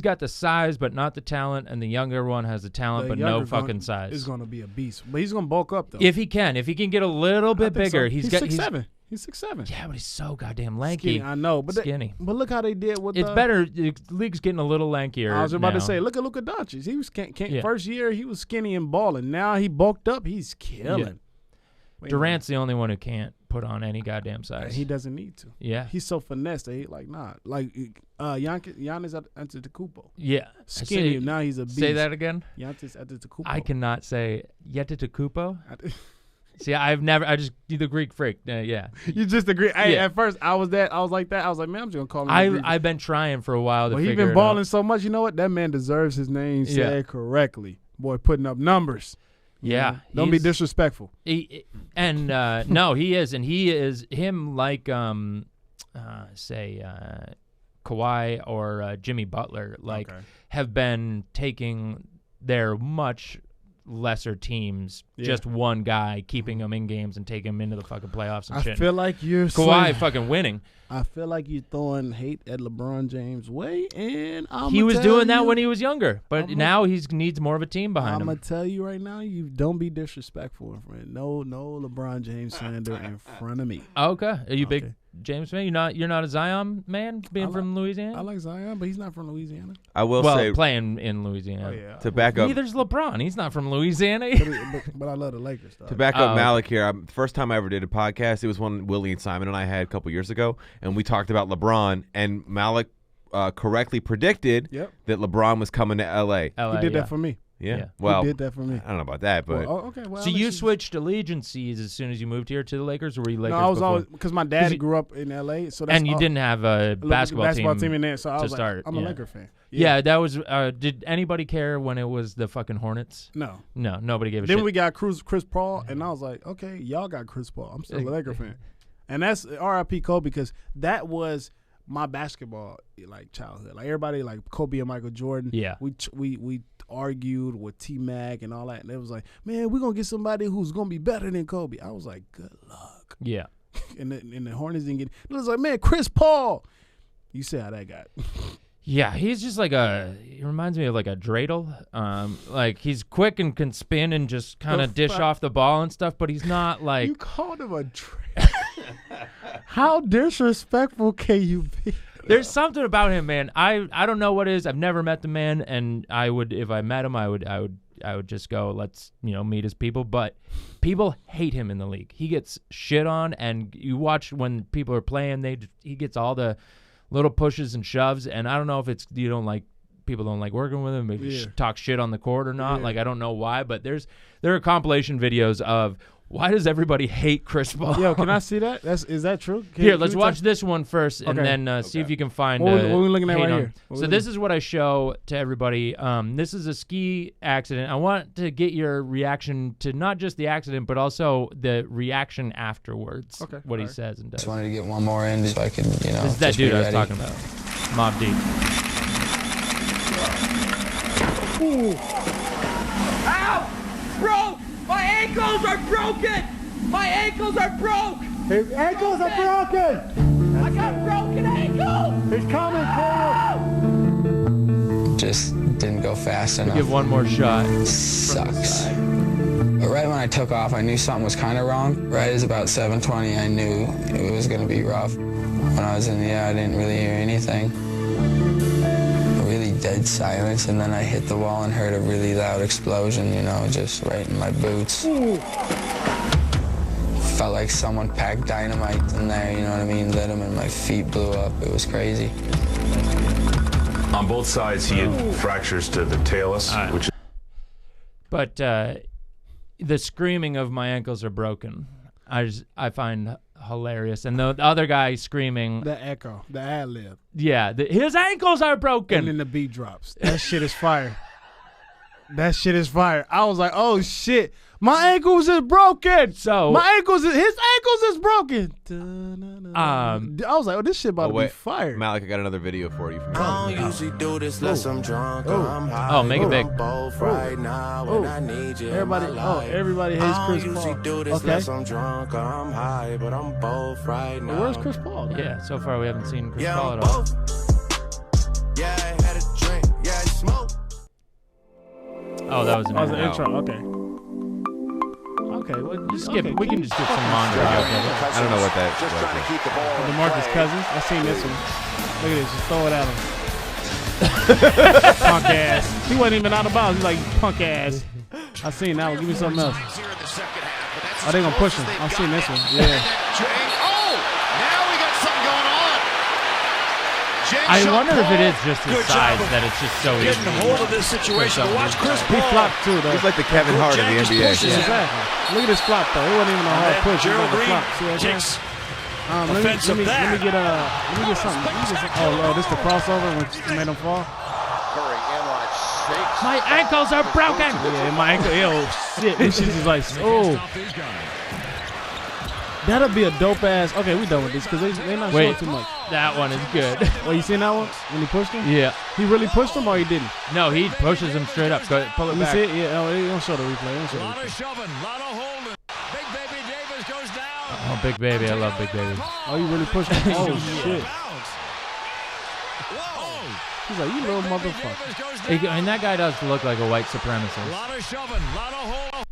got the size but not the talent, and the younger one has the talent but no fucking size. He's going to be a beast, but he's going to bulk up though. If he can get a little bit bigger, so. He's 6'7". He's 6'7". Yeah, but he's so goddamn lanky. Skinny, I know, but skinny. But look how they did with. It's better. The league's getting a little lankier. I was about now. to say, look at Luka Doncic. He was first year he was skinny and balling. Now he bulked up. He's killing. Durant's the only one who can't put on any goddamn size. He doesn't need to. Yeah. He's so finesse that he like nah. Like Giannis Antetokounmpo. Yeah. Skinny. Now he's a beast. Say that again. Giannis Antetokounmpo. I cannot say Antetokounmpo. See, I just the Greek freak. Yeah. You just agree. Hey, at first I was like that. I was like, man, I'm just gonna call him. I've been trying for a while to figure it out. He's been balling so much. You know what? That man deserves his name said correctly. Boy, putting up numbers. Yeah. Don't be disrespectful. No, he is, and he is him like say Kawhi or Jimmy Butler, have been taking their much lesser teams, just one guy, keeping them in games and taking them into the fucking playoffs and shit. I feel like you're Kawhi fucking winning. I feel like you're throwing hate at LeBron James' way, and he was doing that when he was younger, but now he needs more of a team behind him. I'm gonna tell you right now, you don't be disrespectful, friend. No LeBron James slander in front of me. Okay, are you big James fan? You're not a Zion man, being from Louisiana. I like Zion, but he's not from Louisiana. I will say playing in Louisiana. Oh, yeah. To back up, neither's LeBron. He's not from Louisiana. but I love the Lakers. To back up Malik here, the first time I ever did a podcast, it was one Willie and Simon and I had a couple years ago, and we talked about LeBron, and Malik correctly predicted that LeBron was coming to L.A. He did that for me. Yeah. Well, he did that for me. I don't know about that, but okay. Well, so you switched allegiances as soon as you moved here to the Lakers, or were you Lakers? No, I was before? always because my dad grew up in L.A. So that's and you didn't have a basketball team in there, so I was start. I'm a Laker fan. Yeah, that was. Did anybody care when it was the fucking Hornets? No, nobody gave a shit. Then we got Chris Paul, and I was like, okay, y'all got Chris Paul. I'm still a Laker fan, and that's R.I.P. Kobe because that was my basketball childhood. Like everybody, like Kobe and Michael Jordan. Yeah, we argued with T-Mac and all that, and it was like, man, we're gonna get somebody who's gonna be better than Kobe. I was like, good luck. Yeah, and the Hornets didn't get. It was like, man, Chris Paul. You see how that got. Yeah, he's just like he reminds me of like a dreidel. Like he's quick and can spin and just kind of dish off the ball and stuff, but he's not like. You called him a dreidel. How disrespectful can you be? There's something about him, man. I don't know what it is. I've never met the man, and I would, if I met him, I would just go, let's meet his people. But people hate him in the league. He gets shit on, and you watch when people are playing, he gets all the little pushes and shoves, and I don't know if it's people don't like working with him, if you talk shit on the court or not. Like I don't know why, but there are compilation videos of. Why does everybody hate Chris Paul? Yo, can I see that? Is that true? Let's watch this one first, and then see if you can find. What are we looking at right here? So this is what I show to everybody. This is a ski accident. I want to get your reaction to not just the accident, but also the reaction afterwards. Okay. What he says and does. Just wanted to get one more in so I could, This is that dude I was talking about. Mob Deep. Ooh. Ow! Bro! My ankles are broken! My ankles are broke! His ankles are broken! I got broken ankles! He's coming for you! Just didn't go fast enough. Give one more shot. Sucks. But right when I took off, I knew something was kind of wrong. Right as about 7:20, I knew it was going to be rough. When I was in the air, I didn't really hear anything. Really dead silence, and then I hit the wall and heard a really loud explosion, just right in my boots. Ooh. Felt like someone packed dynamite in there, you know what I mean? Lit them and my feet blew up. It was crazy. On both sides, he had fractures to the talus, which. But the screaming of my ankles are broken, I find hilarious, and the other guy screaming, the echo, the ad lib. Yeah, his ankles are broken, and then the beat drops. That shit is fire. That shit is fire. I was like, oh shit, my ankles is broken. So his ankles is broken. I was like, oh, this shit about to be fire. Malik, I got another video for you. I don't usually do this unless I'm drunk or I'm high. Oh, make it big. I'm both right now when I need you. Everybody hates Chris Paul. I don't usually do this unless I'm drunk or I'm high, but I'm both right now. Where's Chris Paul? Yeah, so far we haven't seen Chris Paul at all. Yeah, I had a drink. Yeah, I smoked. Oh, that was an intro. Okay. Okay, well, just skip it. We can just get some montage. I don't know what that Just trying to keep the ball. DeMarcus Cousins. I seen this one. Look at this. Just throw it at him. Punk ass. He wasn't even out of bounds. He's like, punk ass. I seen that one. Give me something else. Oh, they gonna push him. I've seen this one. Yeah. Now we got something going on. I wonder if it is just his size that it's just so easy. Getting hold of this situation. Watch Chris Paul. He flopped too, though. He's like the Kevin Hart of the NBA. Yeah, exactly. Look at this flop, though. It wasn't even a hard push. Gerald Green kicks. Let me get something. Let me get something. Oh, this the crossover when he made him fall. My ankles are broken. Yeah, my ankle. Shit. This shit is like, that'll be a dope ass. Okay, we done with this because they not showing too much. That one is good. Well, you seen that one when he pushed him? Yeah. He really pushed him or he didn't? No, he pushes him straight up. Go pull it back. You see it? Yeah. Oh, they don't show the replay. A lot of shoving, a lot of holding. Big Baby Davis goes down. Oh, Big Baby. I love Big Baby. Oh, you really pushed him? Oh, shit. He's like, you little motherfucker. And that guy does look like a white supremacist. A lot of shoving, a lot of holding.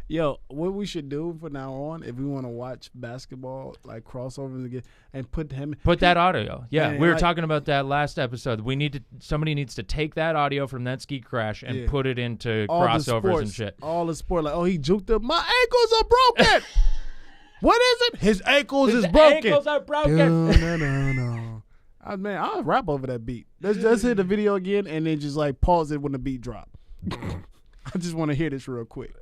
Yo, what we should do from now on, if we want to watch basketball, like crossovers again, and put that audio. Yeah, and we were talking about that last episode. Somebody needs to take that audio from that ski crash and put it into all crossovers and shit. All the sport, like, oh, he juked up. My ankles are broken. What is it? His ankles is broken. His ankles are broken. No. Man, I'll rap over that beat. Let's hit the video again and then just like pause it when the beat drop. I just want to hear this real quick.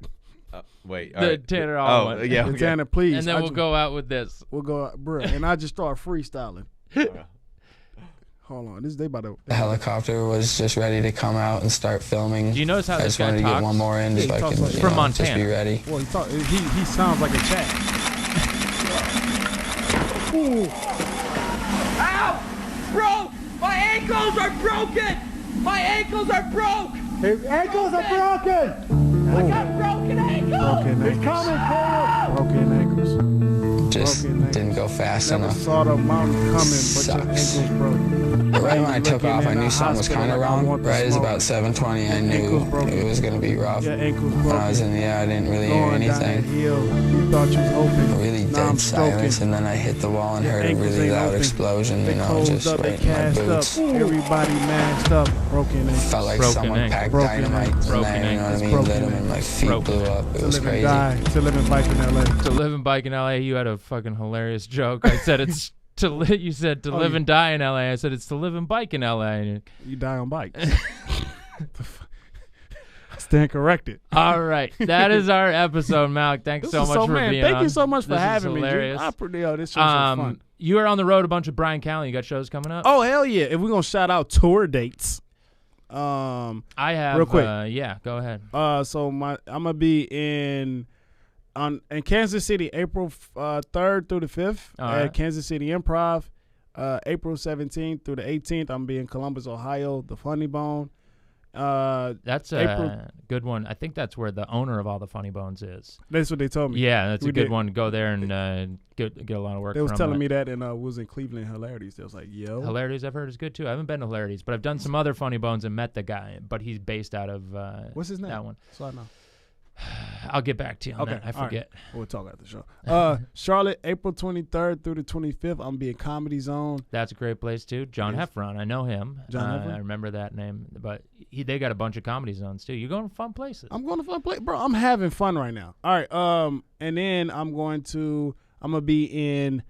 Wait. The Tanner one. Oh, yeah. Okay. Tanner, please. And then we'll go out with this. We'll go out, bro. And I just start freestyling. Hold on. This is they about to. The helicopter was just ready to come out and start filming. Do you notice how I this just guy wanted talks? to get one more in so I can from Montana. just be ready. Well, he sounds like a chat. Ow! Broke! My ankles are broken! My ankles are broke! His ankles are broken! I got broken ankles! He's coming, Caleb! Broken ankles. Just didn't go fast Never enough. saw the mountain coming, but your Sucks. ankles broke. But right when I took off, I knew something was kind of wrong. Right as about 7:20, I knew it was going to be rough. Your ankles When I was broken. in the air, I didn't really hear Going down that anything. hill. You thought you was open. Really Now I'm dead silence, stroking. and then I hit the wall and Your heard a ankles really ain't loud open. explosion, They closed just up, they right in my cast boots. up. Everybody masked up. Broken ankles. Felt like Broken someone ankle. packed Broken dynamite ankle. in there, Broken you know what I ankle. mean? Broken Lit 'em ankle. and my feet Broken blew up. It To was live and crazy. die. To live and bike in L.A. To live and bike in LA, you had a fucking hilarious joke. I said it's you said to live yeah. and die in LA. I said it's to live and bike in LA. You die on bikes. Stand corrected. All right, that is our episode, Malik. Thanks This so is much for man, being thank on. you so much for This is having me, dude. hilarious. I this show's fun. You are on the road a bunch with Brian Callen. You got shows coming up? Oh hell yeah! If we're gonna shout out tour dates, I have. real quick. Yeah, go ahead. So I'm gonna be in Kansas City, April 3rd through the 5th All at right. Kansas City Improv. April 17th through the 18th, I'm gonna be in Columbus, Ohio, the Funny Bone. That's a April- good one. I think that's where the owner of all the Funny Bones is. That's what they told me. Yeah, that's We a good did. one. Go there and get a lot of work. They was from telling it. me that, and was in Cleveland Hilarities. They was like, "Yo, Hilarities I've heard is good too. I haven't been to Hilarities, but I've done some other Funny Bones and met the guy. But he's based out of what's his name?" that one. So I know. I'll get back to you on Okay, that. I all right. forget. We'll talk after the show. Charlotte, April 23rd through the 25th. I'm gonna be in Comedy Zone. That's a great place too. John Yes. Heffron, I know him. John Heffron? I remember that name. But they got a bunch of comedy zones too. You're going to fun places. I'm going to fun place, bro. I'm having fun right now. All right. And then I'm gonna be in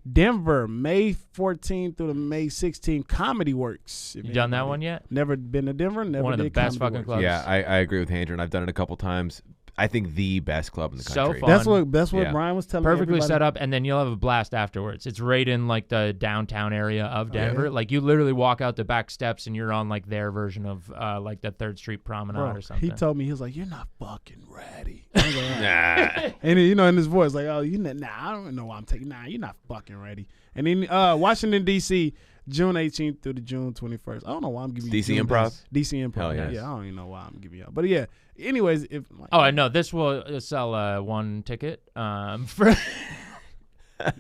Denver, May 14th through the May 16th. Comedy Works. You done that one yet? Never been to Denver. Never One of the did best Comedy fucking Works. clubs. Yeah, I agree with Andrew, and I've done it a couple times. I think the best club in the So country. fun. That's what Yeah. Brian was telling Perfectly everybody. set up, and then you'll have a blast afterwards. It's right in like the downtown area of Denver. yeah? Like you literally walk out the back steps and you're on like their version of like the 3rd Street Promenade Bro, or something. he told me, he was like, "You're not fucking ready." I was like, Nah. and in his voice, like, "Oh, I don't know why I'm taking. Nah, you're not fucking ready." And then Washington D.C., June 18th through the June 21st. I don't know why I'm giving you DC June Improv? dates. DC Improv. Hell yes. Yeah, I don't even know why I'm giving you out. But yeah, anyways, if Oh, I know. This will sell one ticket for.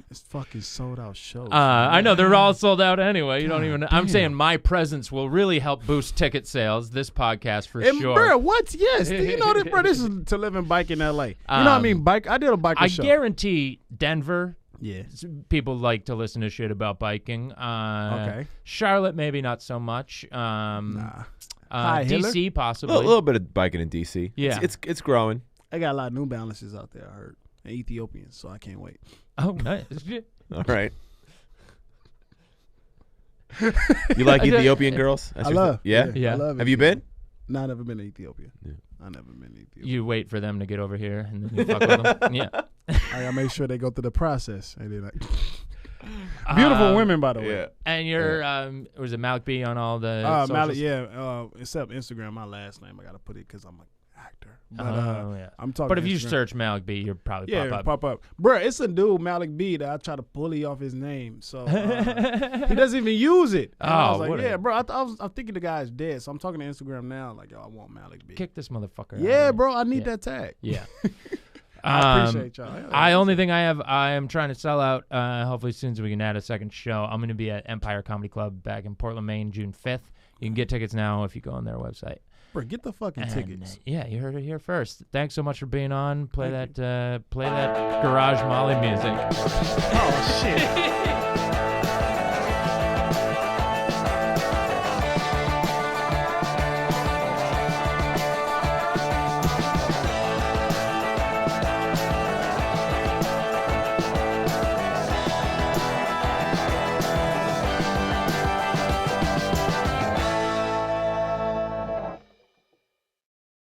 it's fucking sold out shows. I know they're all sold out anyway. You don't God even. I'm damn. saying my presence will really help boost ticket sales. This podcast for And sure. bro, what? Yes, you know that, bro. This is to live and bike in L.A. You know what I mean? Bike. I did a biker I show. guarantee Denver. Yeah. People like to listen to shit about biking. Okay. Charlotte, maybe not so much. Nah. Hi, DC, Hiller. possibly. A little bit of biking in DC. Yeah. It's growing. I got a lot of New Balances out there. I heard. and Ethiopians, so I can't wait. Oh, nice. All right. You like Ethiopian girls? I love. Yeah? I love Have you been? No, I've never been to Ethiopia. Yeah. I've never been to Ethiopia. You wait for them to get over here and then you fuck with them. Yeah. I gotta make sure they go through the process. And like, beautiful women, by the way. Yeah. And you're, was it Malik B on all the Malik, except Instagram, my last name. I gotta put it because I'm an actor. But, I'm talking. But if you Instagram. search Malik B, you'll probably pop up. Bro, it's a dude, Malik B, that I try to bully off his name. So he doesn't even use it. And I was like, yeah, bro, I'm thinking the guy's dead. So I'm talking to Instagram now, like, yo, I want Malik B. Kick this motherfucker Yeah, out bro, I need that tag. Yeah. I appreciate y'all. Only thing I am trying to sell out, hopefully soon as we can add a second show. I'm going to be at Empire Comedy Club back in Portland, Maine, June 5th. You can get tickets now if you go on their website. Bro, get the fucking tickets. Yeah, you heard it here first. Thanks so much for being on. Play that Garage Molly music. Oh, shit.